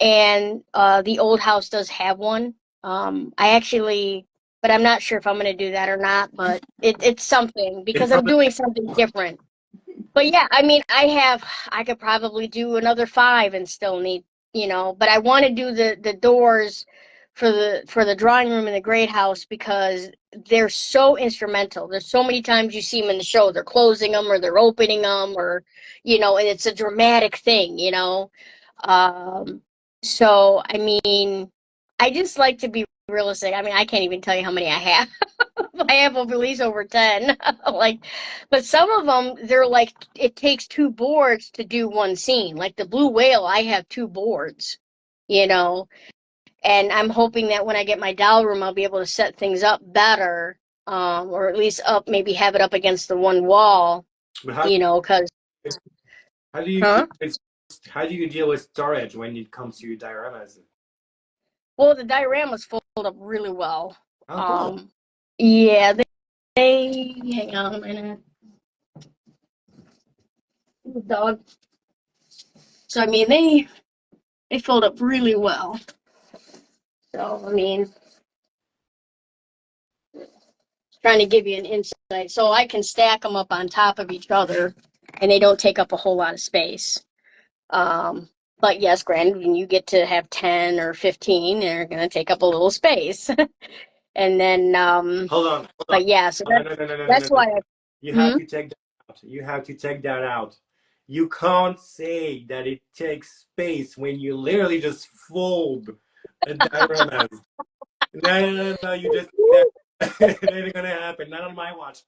and the old house does have one. I actually, but I'm not sure if I'm going to do that or not. But it's something It's because I'm probably doing something different. But yeah, I mean, I could probably do another five and still need, you know. But I want to do the doors for the drawing room in the great house because they're so instrumental. There's so many times you see them in the show. They're closing them or they're opening them or, you know, and it's a dramatic thing, you know. Um, so I mean, I just like to be realistic. I mean, I can't even tell you how many I have. I have at least over 10. Like, but some of them, they're like, it takes two boards to do one scene. Like the blue whale, I have two boards, you know, and I'm hoping that when I get my doll room, I'll be able to set things up better, or at least up, maybe have it up against the one wall, but you know, because, how do you deal huh? with how do you deal with storage when it comes to dioramas? Well, the dioramas fold up really well. Oh, cool. Um, yeah, hang on a minute. Dog. So, I mean, they fold up really well. So, I mean, trying to give you an insight. So I can stack them up on top of each other and they don't take up a whole lot of space. Um, but yes, granted, when you get to have 10 or 15, they're going to take up a little space. And then, Hold on. but yeah, so No, no, no, no, no, no, no, that's no. why You have hmm? to take that out. You have to take that out. You can't say that it takes space when you literally just fold a diorama. No, no, no, no. You just that it ain't gonna happen. Not on my watch.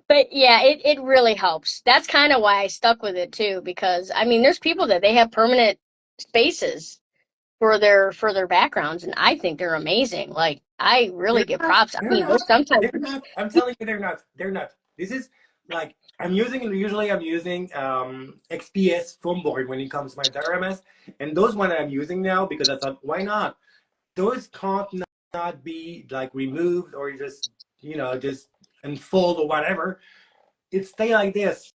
But yeah, it really helps. That's kind of why I stuck with it too, because I mean, there's people that they have permanent spaces for their backgrounds, and I think they're amazing. Like I really They're get not. props. I They're mean, not. there's sometimes They're not. I'm telling you, they're not. They're not. This is like I'm using XPS foam board when it comes to my dioramas, and those one I'm using now because I thought why not? Those can't not be like removed or just just unfold or whatever. It stay like this.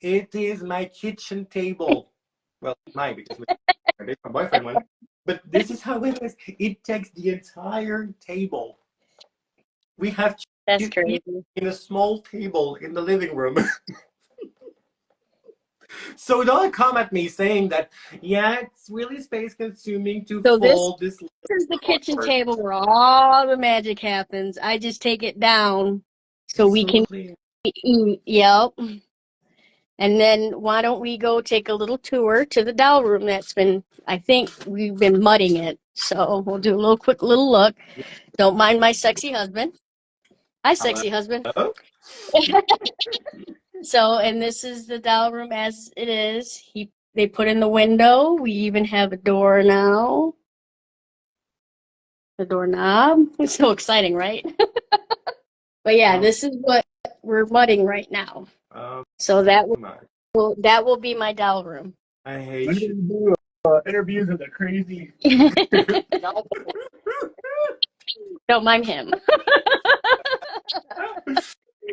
It is my kitchen table. Well, my because my boyfriend one, but This is how it is. It takes the entire table. We have That's to eat crazy. in a small table in the living room. So don't come at me saying that, yeah, it's really space consuming to So this fold this is the kitchen cardboard. table where all the magic happens. I just take it down so we can Absolutely. eat. Yep. And then why don't we go take a little tour to the doll room I think we've been mudding it. So we'll do a quick little look. Don't mind my sexy husband. Hi, Hello. sexy husband. So, and this is the doll room as it is. They put in the window. We even have a door now. The doorknob. It's so exciting, right? But yeah, this is what we're mudding right now. So that will be my doll room. I When hate are you. you do interviews of the crazy? Don't mind him.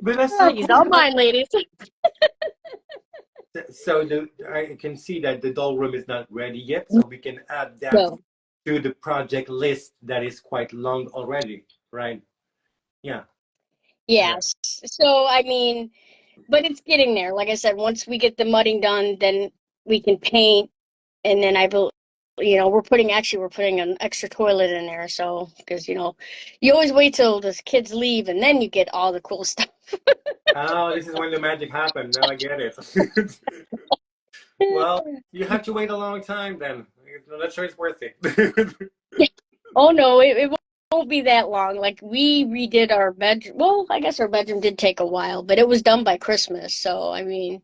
But that's so He's cool. all mine, ladies. So I can see that the doll room is not ready yet, so we can add that No. to the project list that is quite long already, right? Yeah. Yes. So I mean, but it's getting there. Like I said, once we get the mudding done, then we can paint, and then we're putting an extra toilet in there. So because you always wait till the kids leave, and then you get all the cool stuff. Oh, this is when the magic happened. Now I get it. Well, you have to wait a long time then. I'm not sure it's worth it. Oh no, it won't be that long. Like we redid our bedroom. Well, I guess our bedroom did take a while, but it was done by Christmas. So I mean,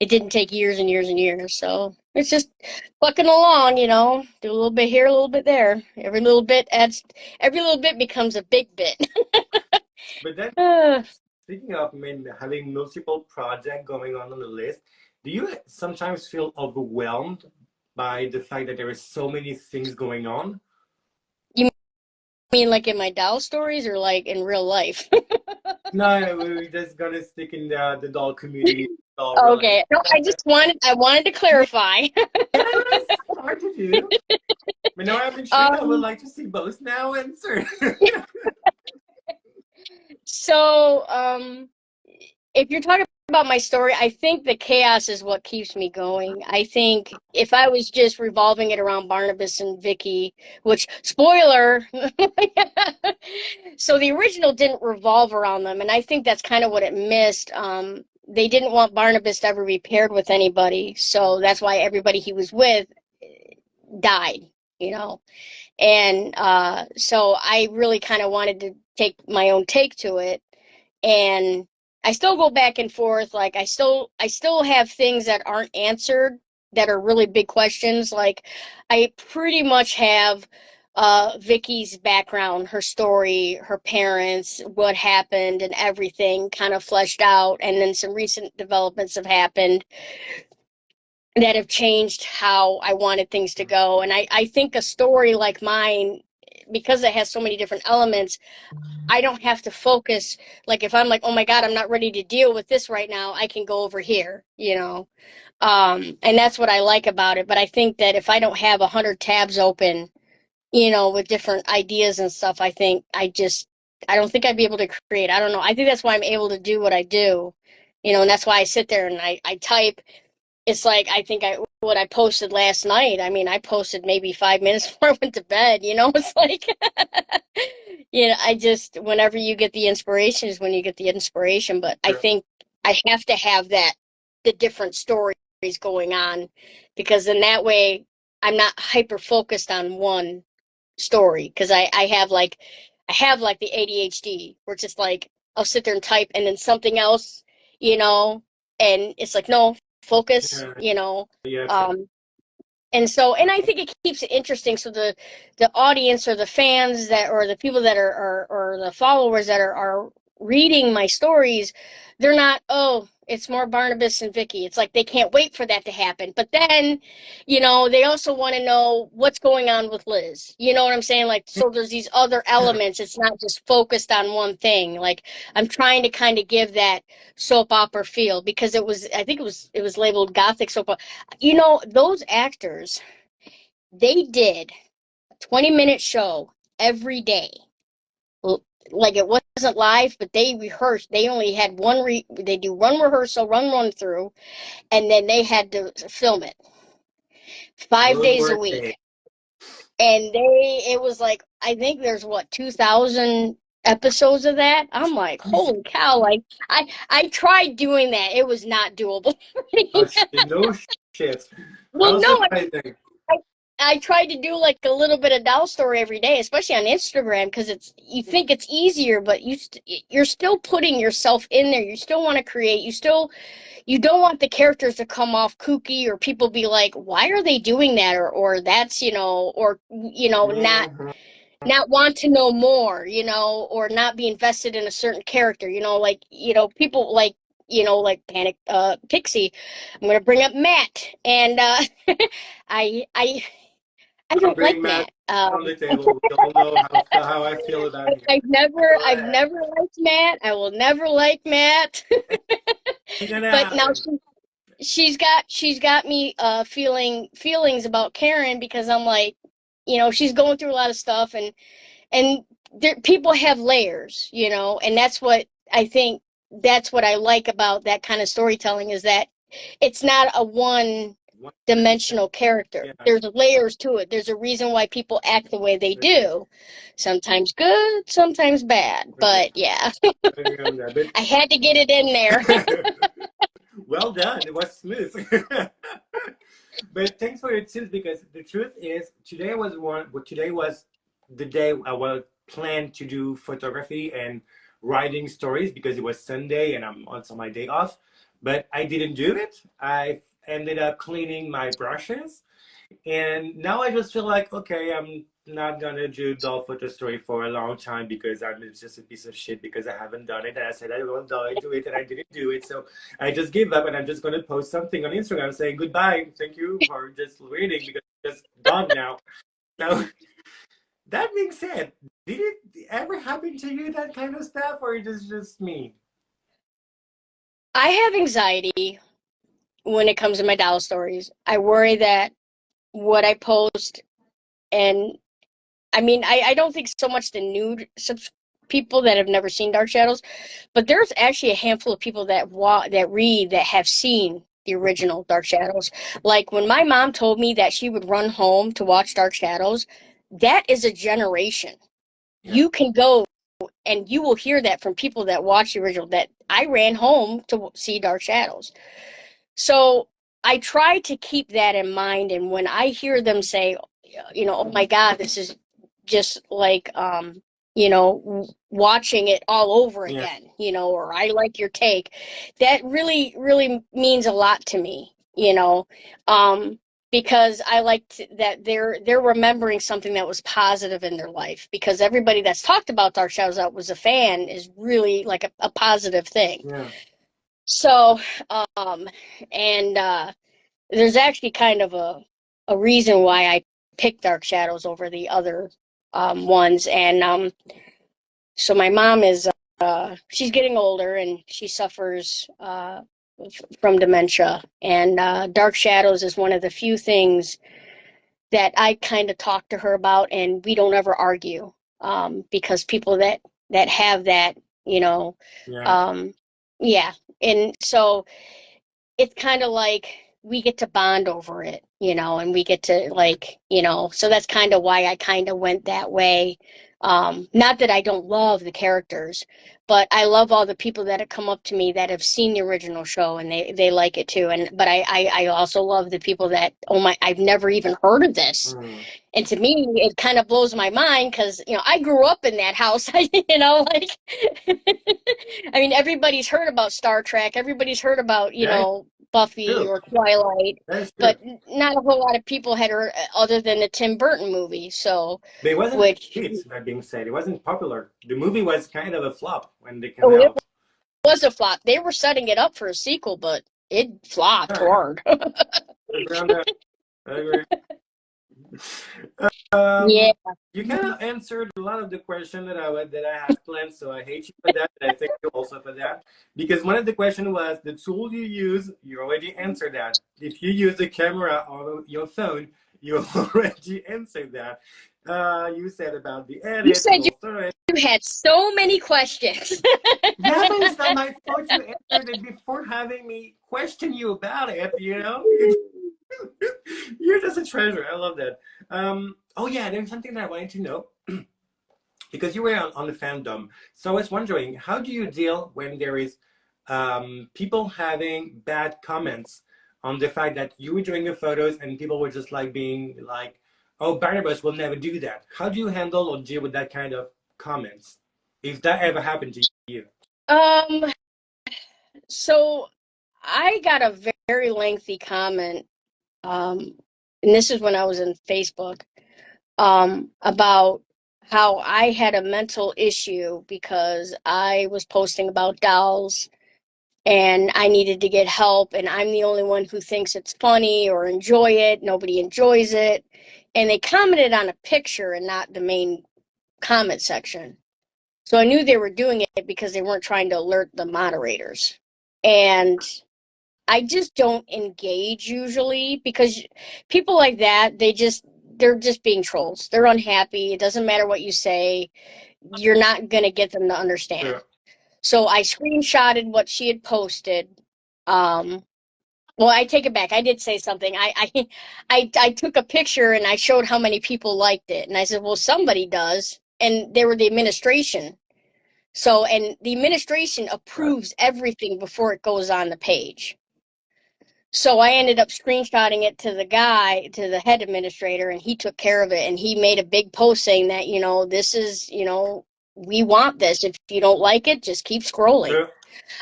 it didn't take years and years and years. So it's just plucking along, do a little bit here, a little bit there. Every little bit becomes a big bit. But then, Uh, speaking of, having multiple projects going on the list, do you sometimes feel overwhelmed by the fact that there is so many things going on? you mean like in my doll stories or like in real life? No, we're just gonna stick in the doll community, doll related. Okay. No, I wanted to clarify. Yeah, it's hard to do. But now I'm intrigued. I would Um, like to see both now and sir. So, if you're talking about my story, I think the chaos is what keeps me going. I think if I was just revolving it around Barnabas and Vicky, which, spoiler, so the original didn't revolve around them, and I think that's kind of what it missed. They didn't want Barnabas to ever be paired with anybody, so that's why everybody he was with died, you know. And so I really kind of wanted to take my own take to it, and I still go back and forth. Like I still have things that aren't answered that are really big questions. Like I pretty much have Vicky's background, her story, her parents, what happened, and everything kind of fleshed out. And then some recent developments have happened that have changed how I wanted things to go. And I think a story like mine, because it has so many different elements, I don't have to focus. Like if I'm like, oh my God, I'm not ready to deal with this right now, I can go over here, and that's what I like about it. But I think that if I don't have 100 tabs open, with different ideas and stuff, I don't think I'd be able to create. I don't know. I think that's why I'm able to do what I do, and that's why I sit there and I type. It's like I think what I posted last night. I mean, I posted maybe 5 minutes before I went to bed. It's like, I just whenever you get the inspiration is when you get the inspiration. But I think I have to have the different stories going on, because in that way I'm not hyper focused on one story, because I have like the ADHD where it's just like I'll sit there and type and then something else, you know, and it's like no focus, Yeah, sure. and I think it keeps it interesting, so the audience or the fans or the people that are or the followers that are reading my stories, they're not, oh, it's more Barnabas and Vicky. It's like they can't wait for that to happen. But then, they also want to know what's going on with Liz. You know what I'm saying? Like, so there's these other elements. It's not just focused on one thing. Like, I'm trying to kind of give that soap opera feel, because I think it was labeled gothic soap opera. Those actors, they did 20-minute show every day. Like it wasn't live, but they rehearsed. They only had they do one rehearsal, run through, and then they had to film it 5 days a Those were week. And it was like, I think there's what, 2,000 episodes of that. I'm like, holy cow. Like I tried doing that. It was not doable for me. oh, no shit. Well, How no, surprising. I tried to do like a little bit of doll story every day, especially on Instagram, because you think it's easier, but you're still putting yourself in there. You still want to create. You don't want the characters to come off kooky, or people be like, why are they doing that, or that's Mhm. not want to know more, or not be invested in a certain character, like people like Panic Pixie. I'm gonna bring up Matt, and I I'll don't like bring Matt Matt. on the table. We all know how I feel about him. Go I've ahead. never liked Matt. I will never like Matt. Ain't gonna But now happen. she's got me feeling feelings about Karen, because I'm like, she's going through a lot of stuff, and people have layers, and that's what I like about that kind of storytelling, is that it's not a one One dimension. dimensional character. Yeah. There's layers to it. There's a reason why people act the way they do. Sometimes good, sometimes bad. Okay. But yeah, I agree on that. I had to get it in there. But well done. It was smooth. But thanks for your tips, because the truth is today was the day I was planned to do photography and writing stories, because it was Sunday and I'm also my day off. But I didn't do it. I ended up cleaning my brushes, and now I just feel like, okay, I'm not gonna do doll photo story for a long time, because I'm just a piece of shit because I haven't done it. And I said I won't do it, and I didn't do it. So I just gave up, and I'm just gonna post something on Instagram saying goodbye, thank you for just waiting, because it's just done now. So that being said, did it ever happen to you, that kind of stuff, or is it just me? I have anxiety when it comes to my doll stories. I worry that what I post, and I mean, I don't think so much the new people that have never seen Dark Shadows, but there's actually a handful of people that read that have seen the original Dark Shadows. Like when my mom told me that she would run home to watch Dark Shadows, that is a generation. Yeah. You can go and you will hear that from people that watch the original, that I ran home to see Dark Shadows. So I try to keep that in mind. And when I hear them say, oh my God, this is just like, watching it all over Yeah. again, or I like your take, that really, really means a lot to me, because I that they're remembering something that was positive in their life, because everybody that's talked about Dark Shadows that was a fan is really like a positive thing. Yeah. So, um, and there's actually kind of a reason why I picked Dark Shadows over the other ones. And so my mom is she's getting older, and she suffers from dementia. And Dark Shadows is one of the few things that I kind of talk to her about, and we don't ever argue, because people that have that, Yeah. um, yeah. And so it's kind of like we get to bond over it, and we get to, like, so that's kind of why I kind of went that way. Not that I don't love the characters, but I love all the people that have come up to me that have seen the original show, and they like it too. But I also love the people that, oh my, I've never even heard of this. Mm. And to me, it kind of blows my mind, because, I grew up in that house, like, I mean, everybody's heard about Star Trek. Everybody's heard about, That is Buffy true. or Twilight, That is true. but not a whole lot of people had heard, other than the Tim Burton movie. So, But it wasn't a which, hit, that being said. It wasn't popular. The movie was kind of a flop when they came oh, it out. was a flop. They were setting it up for a sequel, but it flopped Yeah, hard. I agree on that. I agree. Yeah. You kind of answered a lot of the question that I had planned, so I hate you for that, and I thank you also for that. Because one of the questions was the tool you use. You already answered that. If you use the camera on your phone, you already answered that. You said about the You edit, said full story. you had so many questions. Yeah, but it's not my fault you answered it before having me question you about it, you know? You're just a treasure. I love that. Oh, yeah, there's something that I wanted to know because you were on the fandom. So I was wondering, how do you deal when there is people having bad comments on the fact that you were doing your photos and people were just like being like, oh, Barnabas will never do that. How do you handle or deal with that kind of comments? If that ever happened to you? Um, so I got a very lengthy comment, and this is when I was in Facebook, about how I had a mental issue because I was posting about dolls and I needed to get help, and I'm the only one who thinks it's funny or enjoy it. Nobody enjoys it. And they commented on a picture and not the main comment section. So I knew they were doing it because they weren't trying to alert the moderators. And I just don't engage usually because people like that, they're just being trolls. They're unhappy. It doesn't matter what you say. You're not going to get them to understand. Yeah. So I screenshotted what she had posted. Well, I take it back. I did say something. I took a picture and I showed how many people liked it. And I said, well, somebody does. And they were the administration. So, and the administration approves everything before it goes on the page. So I ended up screenshotting it to the head administrator, and he took care of it. And he made a big post saying that, this is, we want this. If you don't like it, just keep scrolling. Yeah.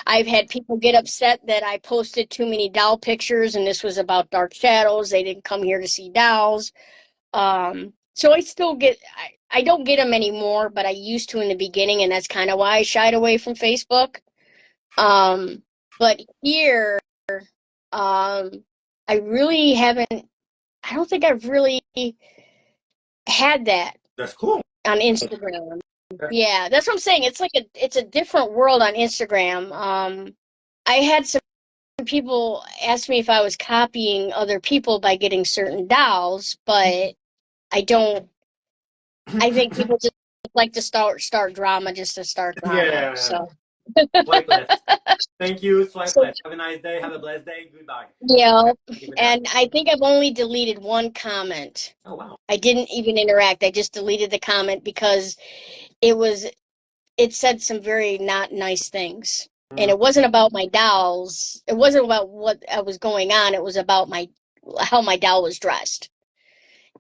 I've had people get upset that I posted too many doll pictures, and this was about dark shadows. They didn't come here to see dolls. So I still I don't get them anymore, but I used to in the beginning, and that's kind of why I shied away from Facebook. But here, I really haven't, I don't think I've really had that That's cool. on Instagram. Yeah, that's what I'm saying. It's like it's a different world on Instagram. I had some people ask me if I was copying other people by getting certain dolls, but I don't. I think people just like to start drama just to start drama. Yeah. So Swipe left. Thank you. Swipe so left. Have a nice day. Have a blessed day. Goodbye. yeah, Keep it up. and I think I've only deleted one comment. Oh, wow. I didn't even interact. I just deleted the comment because it said some very not nice things. And it wasn't about my dolls. It wasn't about what was going on. It was about how my doll was dressed.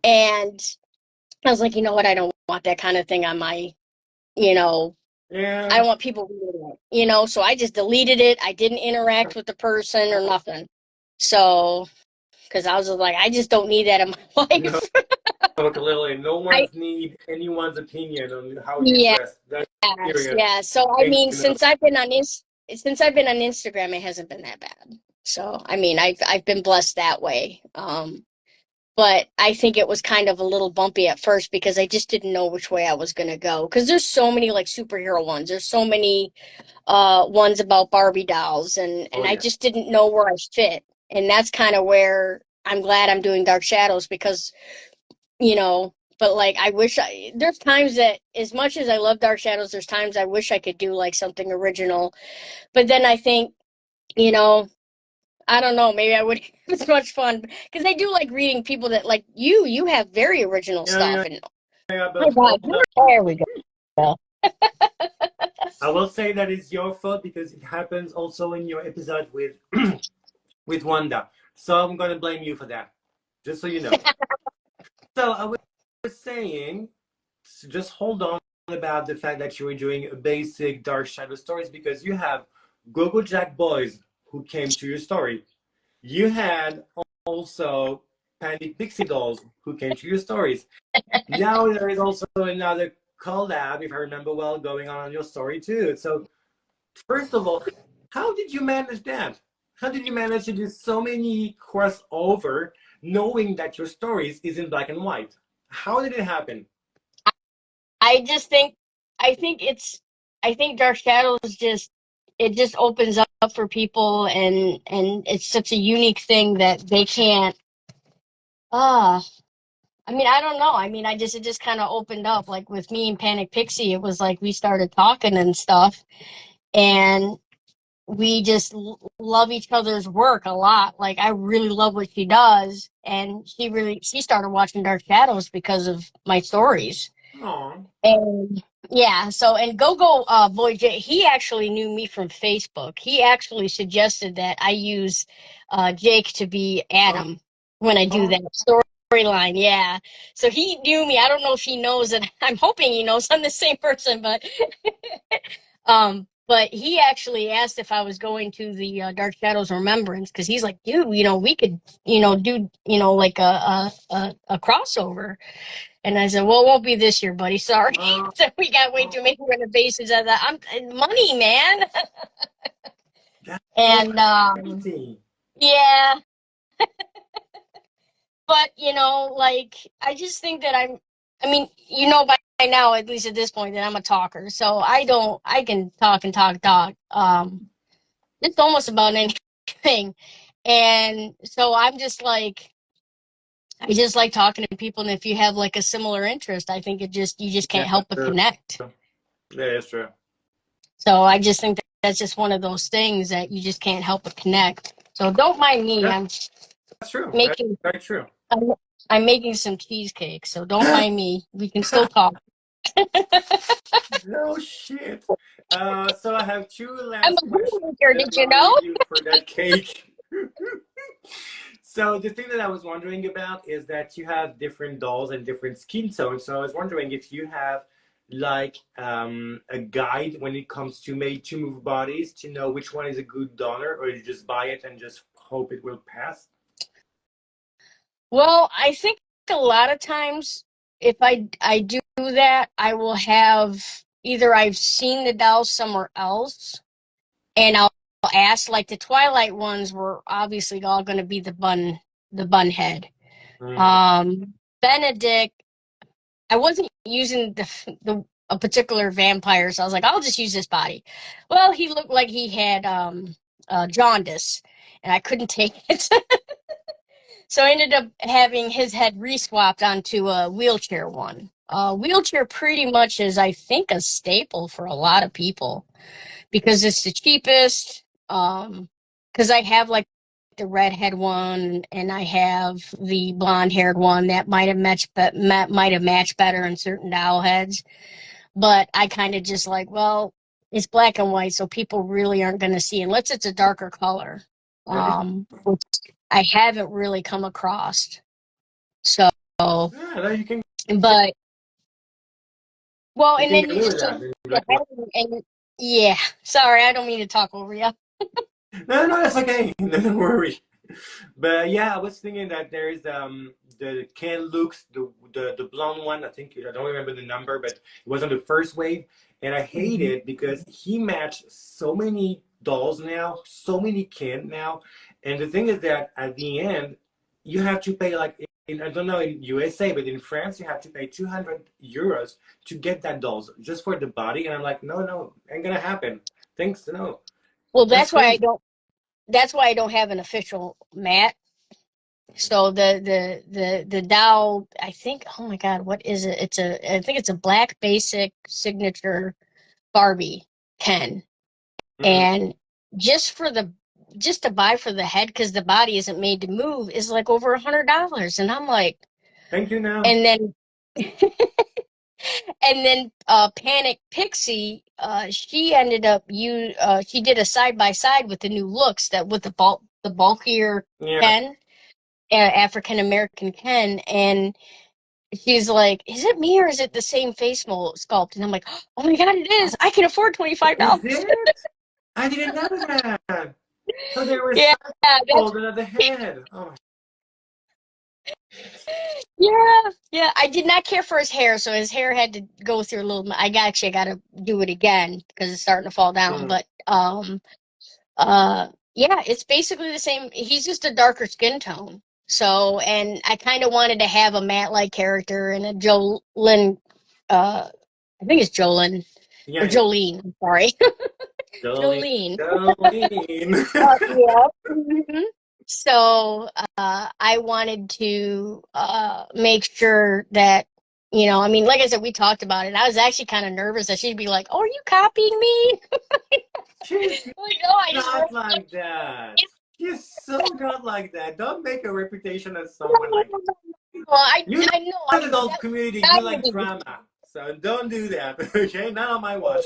And I was like, you know what? I don't want that kind of thing on my, Yeah. I want people reading it, so I just deleted it. I didn't interact with the person or nothing. So, because I was like, I just don't need that in my life. Literally, no one needs anyone's opinion on how you Yeah. dress. That's Yes, serious. yeah. So I mean, since I've been on Instagram, it hasn't been that bad. So I mean, I've been blessed that way. But I think it was kind of a little bumpy at first because I just didn't know which way I was gonna go. Because there's so many like superhero ones. There's so many ones about Barbie dolls, and I just didn't know where I fit. And that's kind of where I'm glad I'm doing Dark Shadows because but like there's times that as much as I love Dark Shadows, there's times I wish I could do like something original. But then I think, I don't know, maybe I would have as much fun because I do like reading people that like you have very original stuff. And Yeah, oh my God, there we go. I will say that it's your fault because it happens also in your episode with with Wanda. So I'm gonna blame you for that, just so you know. So I was saying, just hold on about the fact that you were doing a basic Dark Shadow stories because you have Gogo Jack Boys who came to your story. You had also Panic Pixie Dolls who came to your stories. Now there is also another collab, if I remember well, going on your story too. So first of all, how did you manage that? How did you manage to do so many crossover knowing that your stories is in black and white? How did it happen? I just think I think Dark Shadows just opens up for people, and it's such a unique thing that they can't I mean, I don't know. I mean, it just kind of opened up. Like with me and Panic Pixie, it was like we started talking and stuff, and we just love each other's work a lot. Like I really love what she does, and she started watching Dark Shadows because of my stories. Aw. And yeah, so and Boy J, he actually knew me from Facebook. He actually suggested that I use Jake to be Adam when I do Oh, that storyline. Yeah, so he knew me. I don't know if he knows that. I'm hoping he knows I'm the same person, but but he actually asked if I was going to the Dark Shadows Remembrance because he's like, dude, we could, do, like a crossover. And I said, well, it won't be this year, buddy. Sorry. oh, So we got way too many renovations of that. Money, man. that's so And crazy. yeah, but like I just think that I mean, by now, at least at this point, that I'm a talker. So I can talk and talk. It's almost about anything. And so I'm just like, I just like talking to people. And if you have like a similar interest, I think you just Yeah, can't help but true. connect. Yeah, it's true. So I just think that's just one of those things that you just can't help but connect. So don't mind me. That's I'm true. That's making very true. I'm, I'm making some cheesecake. So don't mind me. We can still talk. No shit. So I have two I'm last a questions homemaker. that Did you are know? review for that cake. So the thing that I was wondering about is that you have different dolls and different skin tones. So I was wondering if you have like a guide when it comes to made to move bodies to know which one is a good donor, or you just buy it and just hope it will pass. Well, I think a lot of times if I do that, I will have either I've seen the doll somewhere else, and I'll ask. Like the Twilight ones were obviously all going to be the bun head. Mm. Benedict, I wasn't using the a particular vampire, so I was like, I'll just use this body. Well, he looked like he had jaundice, and I couldn't take it. So I ended up having his head re-swapped onto a wheelchair one. Wheelchair pretty much is, I think, a staple for a lot of people because it's the cheapest. Because I have like the redhead one, and I have the blonde-haired one that might have matched better in certain doll heads. But I kind of just like, well, it's black and white, so people really aren't going to see unless it's a darker color. Right. Which I haven't really come across. So, Yeah, no, but well, you and can then get rid of so that in the black and white. head and yeah, sorry, I don't mean to talk over you. No, no, that's okay. No, don't worry. But yeah, I was thinking that there is the Ken Lux, the blonde one. I think I don't remember the number, but it was on the first wave, and I hate Mhm. it because he matched so many dolls now, so many Ken now, and the thing is that at the end, you have to pay like I don't know in USA, but in France you have to pay 200 euros to get that dolls just for the body, and I'm like, no, no, ain't gonna happen. Thanks, no, Well, that's crazy. That's why I don't have an official mat. So the Dow, I think. Oh my God, what is it? I think it's a black basic signature Barbie Ken, Mm. and just for the just to buy for the head because the body isn't made to move is like over $100, and I'm like, Thank you now. and then and then Panic Pixie, she ended up she did a side by side with the new looks that with the bulkier Yeah. Ken, African American Ken, and she's like, "Is it me or is it the same face mold sculpt?" And I'm like, "Oh my God, it is! I can afford Is $25." it? I didn't know that. So they were Yeah, that's recycled at the head. Oh my. yeah. I did not care for his hair, so his hair had to go through a little. I got to do it again because it's starting to fall down. Mm. But yeah, it's basically the same. He's just a darker skin tone. So, and I kind of wanted to have a matte-like character and a Jolene. I think it's Jolene or Yeah, yeah. Jolene. I'm sorry, Jolene. Jolene. Jolene. Yeah. Mhm. So I wanted to make sure that, I mean, like I said, we talked about it. I was actually kind of nervous that she'd be like, "Oh, are you copying me?" She's Like, no, I just not wrote like that. it. She's so not like that. Don't make a reputation as someone like Well, I you know. I know In I the adult community, you like that, drama, so don't do that. Okay, not on my watch.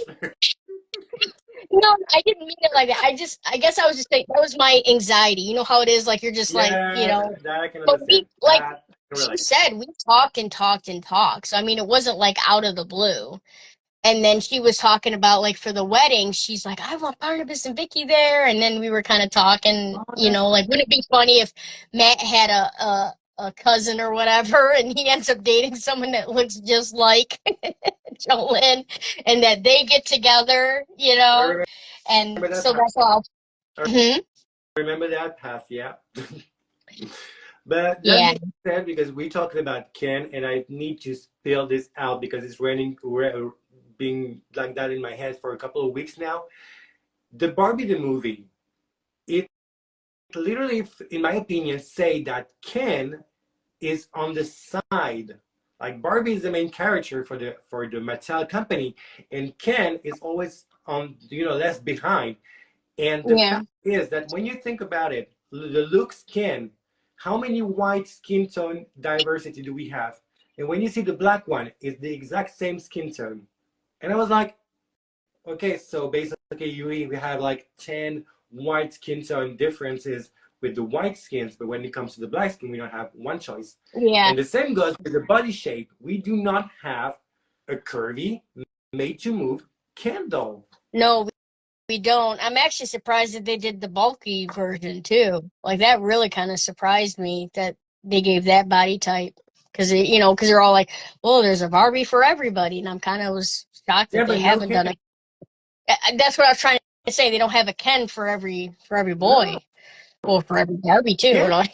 no, I didn't mean it like that. I guess I was just saying that was my anxiety. You know how it is, like you're just like, Yeah, that I can but understand. we, like That I can she relate. said, we talked and talked and talked. So I mean, it wasn't like out of the blue. And then she was talking about like for the wedding, she's like, I want Barnabas and Vicky there. And then we were kind of talking, Oh, that's like, wouldn't it be funny if Matt had a cousin or whatever, and he ends up dating someone that looks just like Jolene, and that they get together, I And remember that so path. that's all. I Mhm. remember that path. Yeah. But that Yeah, being said, because we talked about Ken, and I need to spill this out because it's being like that in my head for a couple of weeks now. The Barbie the movie, it literally, in my opinion, say that Ken is on the side. Like Barbie is the main character for the Mattel company, and Ken is always on less behind. And the yeah, fact is that when you think about it, the look skin, how many white skin tone diversity do we have? And when you see the black one, it's the exact same skin tone. And I was like, okay, so basically we have like 10 white skin tone differences with the white skins, but when it comes to the black skin, we don't have one choice. yeah. And the same goes with the body shape. We do not have a curvy, made to move candle. No, we don't. I'm actually surprised that they did the bulky version too. Like that really kind of surprised me that they gave that body type because they're all like, "Well, there's a Barbie for everybody," and I'm kind of was shocked that Yeah, they but no haven't Ken. done it. That's what I was trying to say. They don't have a Ken for every No. boy. Well, for every Barbie too. Yeah, Like,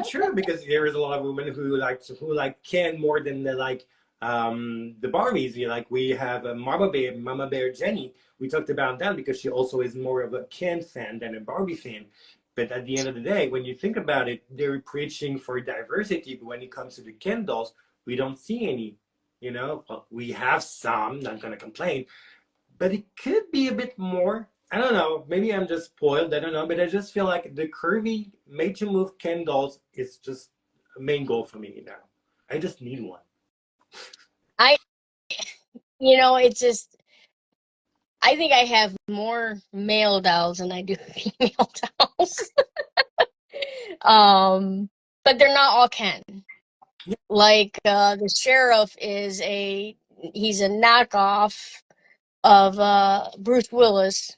true, because there is a lot of women who like Ken more than the Barbies. Like we have a Mama Bear Jenni. We talked about that because she also is more of a Ken fan than a Barbie fan. But at the end of the day, when you think about it, they're preaching for diversity. But when it comes to the Ken dolls, we don't see any. Well, we have some. Not gonna complain, but it could be a bit more. I don't know. Maybe I'm just spoiled. I don't know. But I just feel like the curvy, made to move Ken dolls is just a main goal for me now. I just need one. I, it's just I think I have more male dolls than I do female dolls. But they're not all Ken. Yeah. Like the sheriff he's a knockoff of Bruce Willis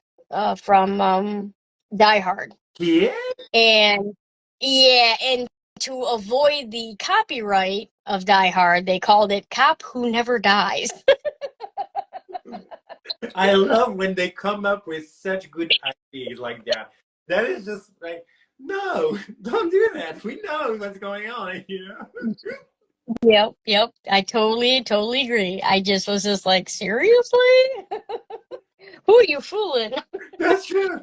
from Die Hard. Yeah. And yeah, and to avoid the copyright of Die Hard, they called it Cop Who Never Dies. I love when they come up with such good ideas like that. That is just like, no, don't do that. We know what's going on. Yep, yep. I totally agree. I just was just like, seriously? Who are you fooling? That's true.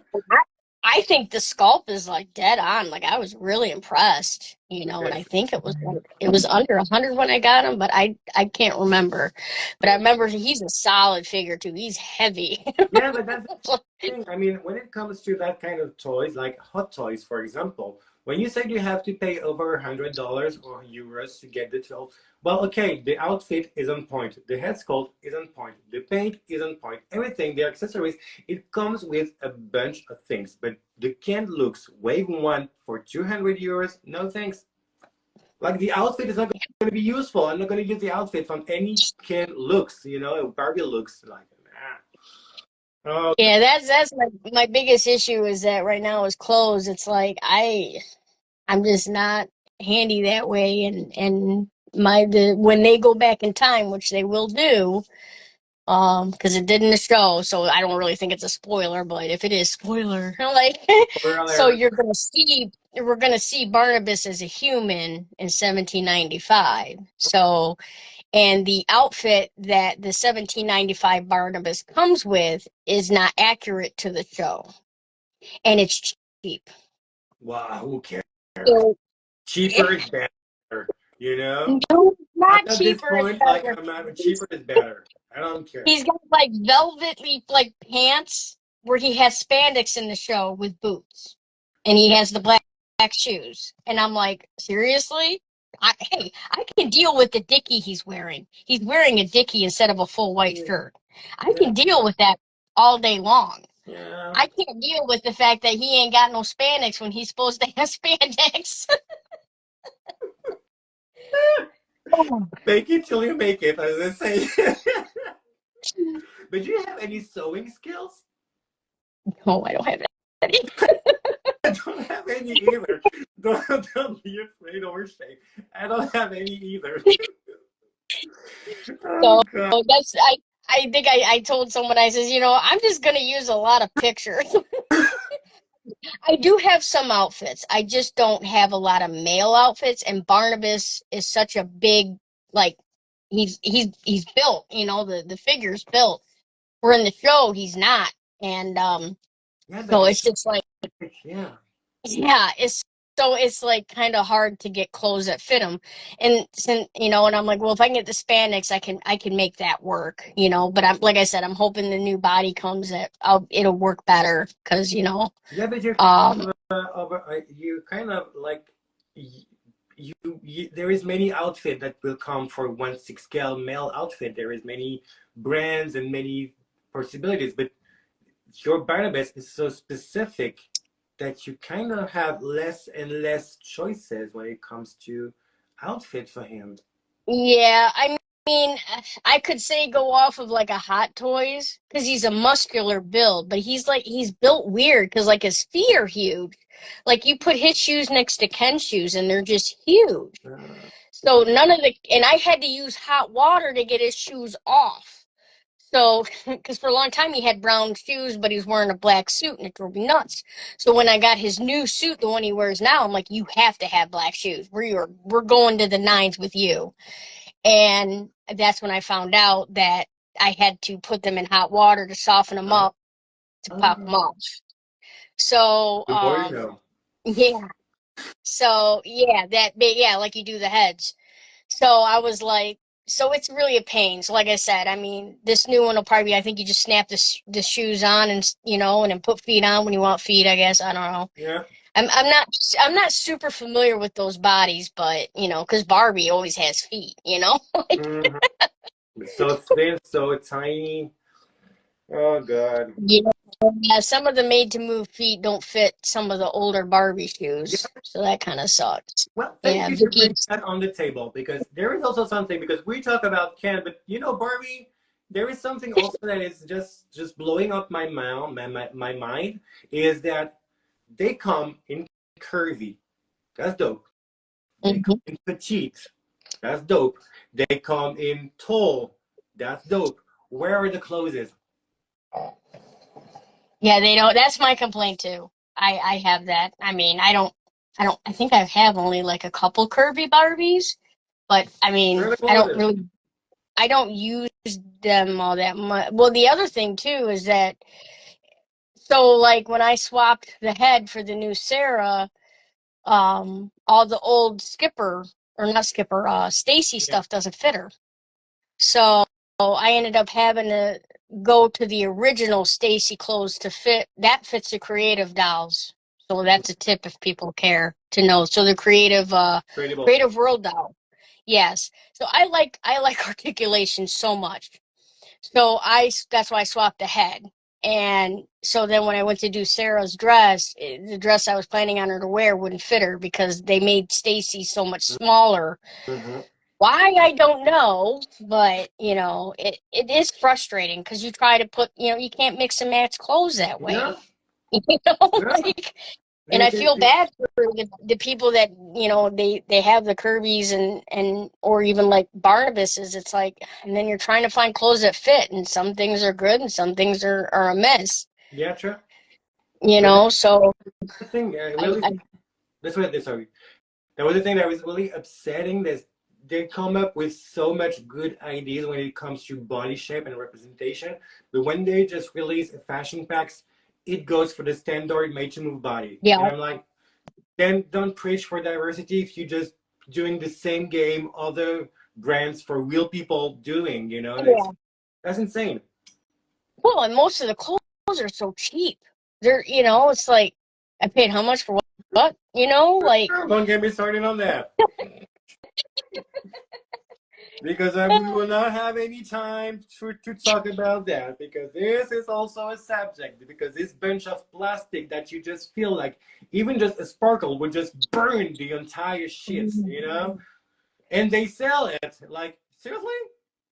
I think the sculpt is like dead on. Like I was really impressed, and I Yes. think it was under 100 when I got him, but I can't remember. But I remember he's a solid figure too. He's heavy. Yeah, but that's the thing. I mean, when it comes to that kind of toys, like Hot Toys, for example, when you said you have to pay over $100 or euros to get the toy, well, okay, the outfit is on point, the head sculpt is on point, the paint is on point, everything, the accessories, it comes with a bunch of things. But the canned looks, wave one for 200 euros, no thanks. Like the outfit is not going to be useful. I'm not going to use the outfit from any canned looks, Barbie looks like. Oh, Yeah, that's my biggest issue is that right now is clothes. It's like I'm just not handy that way, and when they go back in time, which they will do, because it did in the show, so I don't really think it's a spoiler, but if it is spoiler, like, so spoiler we're gonna see Barnabas as a human in 1795. So, and the outfit that the 1795 Barnabas comes with is not accurate to the show, and it's cheap. Wow, who cares? So Cheaper is better, you know? no, I'm not at this cheaper. It's point, like, better. I'm not, cheaper is better. I don't care. He's got like velvetly like pants where he has spandex in the show with boots, and he Yeah, has the black shoes. And I'm like, seriously? Hey, I can deal with the dickie he's wearing. He's wearing a dickie instead of a full white yeah, shirt. I yeah, can deal with that all day long. yeah. I can't deal with the fact that he ain't got no spandex when he's supposed to have spandex. Fake it till you make it, as they say. But do you have any sewing skills? No, I don't have any. I don't have any either. Don't be afraid or shame. I don't have any either. Oh So God. that's I think I told someone I says, I'm just gonna use a lot of pictures. I do have some outfits. I just don't have a lot of male outfits, and Barnabas is such a big like he's built, the figure's built. We're in the show, he's not. And Yeah, but so the it's just like yeah. yeah, it's like kind of hard to get clothes that fit him, and since and I'm like, well, if I can get the spandex, I can make that work, But I'm like I said, I'm hoping the new body comes that it'll work better because Yeah, but you're um you kind of like there is many outfit that will come for 1/6 scale male outfit. There is many brands and many possibilities, but your Barnabas is so specific that you kind of have less and less choices when it comes to outfit for him. yeah, I mean, I could say go off of like a Hot Toys because he's a muscular build, but he's built weird because like his feet are huge. Like you put his shoes next to Ken's shoes and they're just huge. Uh, So and I had to use hot water to get his shoes off. So, because for a long time he had brown shoes, but he was wearing a black suit and it drove me nuts. So when I got his new suit, the one he wears now, I'm like, you have to have black shoes. We're going to the nines with you. And that's when I found out that I had to put them in hot water to soften them uh, up to pop them off. So, the more you know. yeah. So yeah, yeah, like you do the heads. So I was like, so it's really a pain. So like I said, I mean, this new one will probably be, I think you just snap the shoes on and and then put feet on when you want feet, I guess. I don't know. Yeah. I'm not super familiar with those bodies, but because Barbie always has feet, Like, Mhm. So thin, so tiny. Oh God. yeah, yeah, some of the made to move feet don't fit some of the older Barbie Yeah. shoes. So that kind of sucks. Well, thank Yeah, you for bringing Vicky's. that on the table because there is also something because we talk about Ken, but Barbie, there is something also that is just blowing up my mind is that they come in curvy. That's dope. They come Mhm. in petite. That's dope. They come in tall. That's dope. Where are the clothes? Yeah, they don't. That's my complaint too. I have that. I mean, I think I have only like a couple Kirby Barbies, but I Where mean, are the clothes? I don't use them all that much. Well, the other thing too is that so like when I swapped the head for the new Sarah, all the old Skipper or not Skipper, Stacy Yeah. stuff doesn't fit her. So I ended up having to go to the original Stacy clothes to fit. That fits the creative dolls. So that's a tip if people care to know. So the Incredible. creative world doll. Yes. So I like articulation so much. So that's why I swapped the head. And so then when I went to do Sarah's dress, the dress I was planning on her to wear wouldn't fit her because they made Stacy so much smaller. Mm-hmm. Why I don't know, but it is frustrating because you try to put, you can't mix and match clothes that Yeah. way. You know, Yeah. like, and I feel bad for the people that they have the Kirby's and or even like Barnabas's. It's like, and then you're trying to find clothes that fit, and some things are good and some things are a mess. Yeah, true. You But know, so the thing, I, really, I that's what. Sorry, that was the thing that was really upsetting. This they come up with so much good ideas when it comes to body shape and representation, but when they just release fashion packs, it goes for the standard made to move body, yeah, and I'm like, then don't preach for diversity if you just doing the same game other brands for real people doing, you know, and Yeah. that's insane. Well, and most of the clothes are so cheap. They're, it's like I paid how much for what? Like. Don't get me started on that. Because we will not have any time to talk about that, because this is also a subject, because this bunch of plastic that you just feel like even just a sparkle would just burn the entire shit, you know? And they sell it. Like, seriously?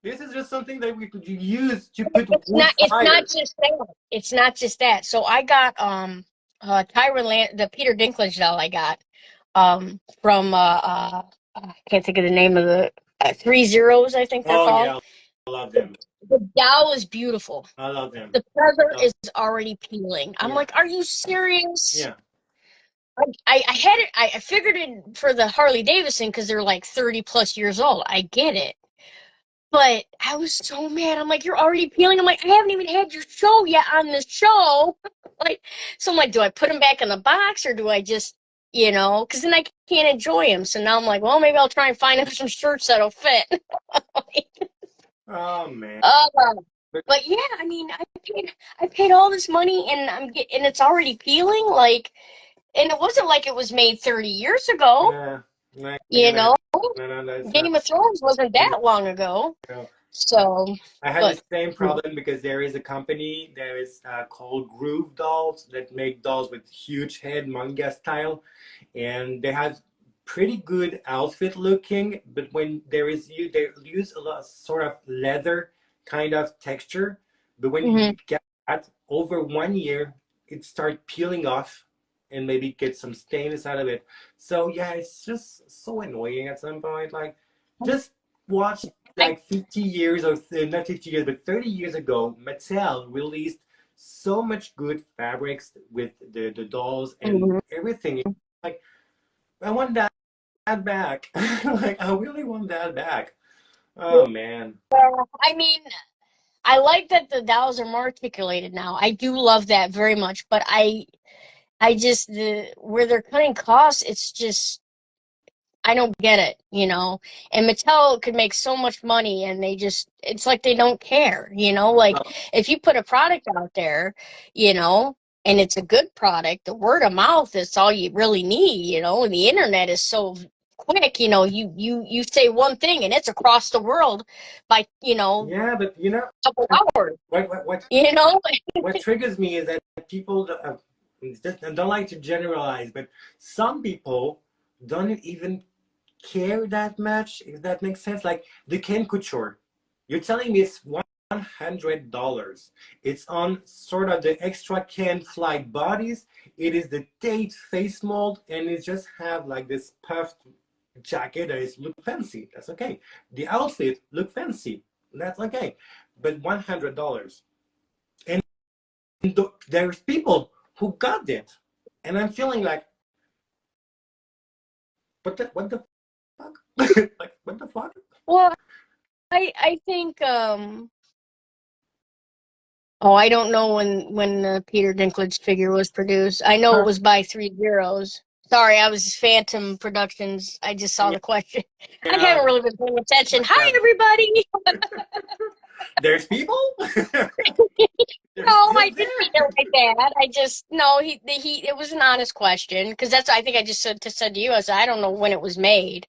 This is just something that we could use to put wood It's not fire. just that. It's not just that. So I got Tyron the Peter Dinklage doll I got from I can't think of the name of the 3 Zeros, I think they're Oh called. yeah, I love The, them. the doll is beautiful. I love them. The feather So, is already peeling. I'm yeah, like, are you serious? yeah. I had it. I figured it for the Harley Davidson because they're like 30 plus years old. I get it. But I was so mad. I'm like, you're already peeling. I'm like, I haven't even had your show yet on the show. Like, so I'm like, do I put them back in the box or do I just, because then I can't enjoy them. So now I'm like, well, maybe I'll try and find some shirts that'll fit. Oh man. uh, But but yeah, I mean, I paid all this money and and it's already peeling. Like, and it wasn't like it was made 30 years ago. no, no, You no, know, no, that's not. Game of Thrones wasn't that long ago. No. So, I had the but. same problem because there is a company that is called Groove Dolls that make dolls with huge head, manga style, and they have pretty good outfit looking. But when they use a lot sort of leather kind of texture. But when you Mhm. get that over 1 year, it starts peeling off and maybe get some stains out of it. So yeah, it's just so annoying at some point. Like, just watch I like 50 years or not 50 years, but 30 years ago, Mattel released so much good fabrics with the dolls and mhm. everything. Like, I want that back. Like, I really want that back. Oh man. I mean, I like that the dolls are more articulated now. I do love that very much, but I just where they're cutting costs, it's just I don't get it. And Mattel could make so much money and it's like they don't care. Like Oh, if you put a product out there, you know, and it's a good product, the word of mouth is all you really need, and the internet is so quick, you say one thing and it's across the world by, yeah, but a couple hours, what what what you know? what triggers me is that people don't like to generalize, but some people don't even care that much, if that makes sense. Like the Ken Couture, you're telling me it's $100. It's on sort of the extra Ken flight bodies. It is the Tate face mold, and it just have like this puffed jacket that is look fancy. That's okay. The outfit look fancy. That's okay. But $100, and there's people who got it, and I'm feeling like, what the fuck? Like, what the fuck? Well, I think oh, I don't know when the Peter Dinklage figure was produced. I know it was by 3 Zeros. Sorry, I was Phantom Productions. I just saw Yeah, the question. I yeah, haven't really been paying attention. yeah. Hi, everybody. There's people. They're No, still I didn't mean it there. like that. I just no. He. It was an honest question because that's. I think I just said to you. I said I don't know when it was made.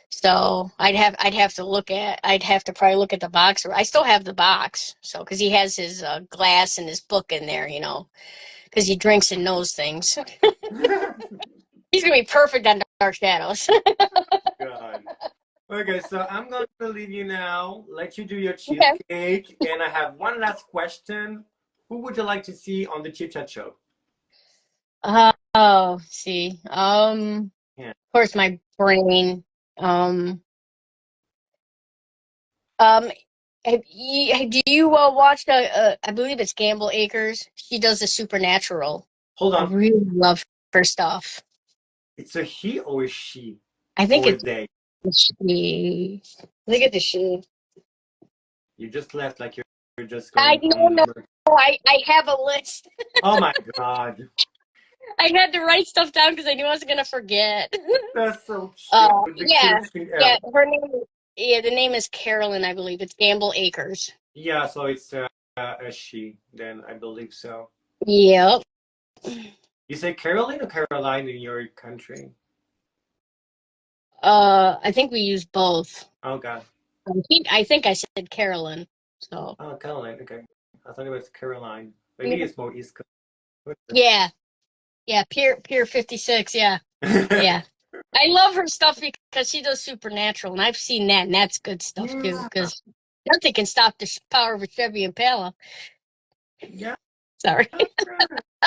So I'd have to probably look at the box. I still have the box. So because he has his glass and his book in there, because he drinks and knows things. He's gonna be perfect on Dark Shadows. God. Okay, so I'm going to leave you now. Let you do your Okay. cheesecake, and I have one last question. Who would you like to see on the Chit Chat Show? Oh, see. Yeah. Of course, my brain. Um. Um. Do you watch I believe it's Gamble Acres. She does the supernatural. Hold I on. really love her stuff. It's a he or a she I think or a it's they? a she. I think it's a she. You just left like you're just I going don't on. know. I have a list. Oh my God. I had to write stuff down because I knew I was gonna forget. That's so cute. The Yeah, cutest thing ever. yeah. Her name, yeah, the name is Carolyn, I believe. It's Gamble Acres. Yeah, so it's a she, then I believe so. Yep. You say Caroline or Caroline in your country? I think we use both. Oh, God. I think I said Carolyn. So Oh, Caroline. Okay. I thought it was Caroline. Maybe yeah, it's more East Coast. yeah, yeah. Pier 56. Yeah, yeah. I love her stuff because she does supernatural, and I've seen that, and that's good stuff too. Yeah. Because nothing can stop the power of a Chevy Impala. Yeah. Sorry.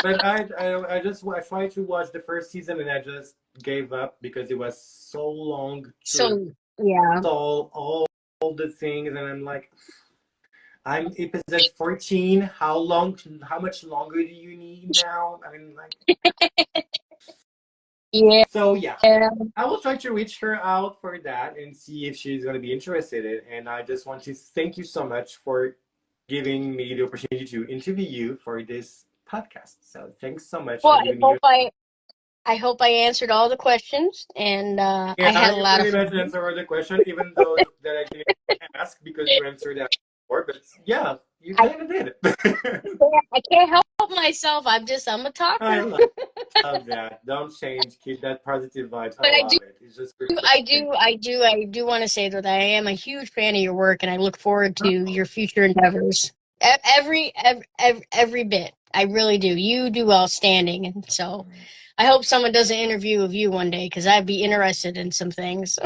But I tried to watch the first season and I just gave up because it was so long to So yeah. install all the things and I'm like I'm episode 14. How much longer do you need now? I mean like Yeah. so yeah. I will try to reach her out for that and see if she's gonna be interested in it. And I just want to thank you so much for giving me the opportunity to interview you for this podcast. So thanks so much Well, for giving me your I hope I answered all the questions, and I Yeah, had a you lot of pretty much fun. answered the question, even though that I didn't ask because you answered that before. But yeah, you I kind of did. I can't help myself. I'm a I talker. love that. Don't change. Keep that positive vibes. I But love it. It's just refreshing. I do want to say that I am a huge fan of your work, and I look forward to your future endeavors. Every bit, I really do. You do outstanding, and so I hope someone does an interview of you one day because I'd be interested in some things.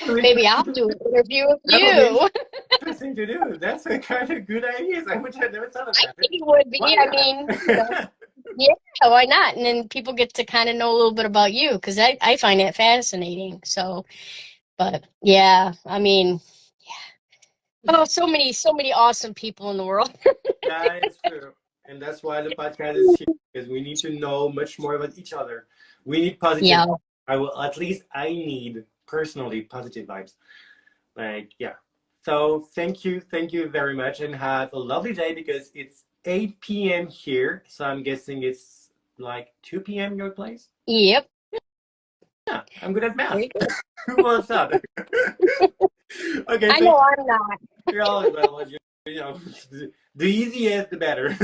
Maybe I'll do an interview of That would be you. interesting to do. That's a kind of good idea. I wish I'd never thought of I that. think it would Why be. I mean, not? yeah, why not? And then people get to kind of know a little bit about you because I find it fascinating. So, but yeah, I mean, oh, so many awesome people in the world. That is true. And that's why the podcast is here, because we need to know much more about each other. We need positive. Yeah. At least I need personally positive vibes. Like, yeah. So thank you very much and have a lovely day because it's 8 p.m. here. So I'm guessing it's like 2 p.m. your place? Yep. Yeah, I'm good at math. Very good. Who wants that? Okay, I thank know I'm not. you all. Well, you know, the easiest, the better.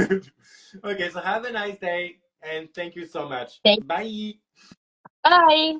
Okay, so have a nice day and thank you so much. Thank- Bye. Bye.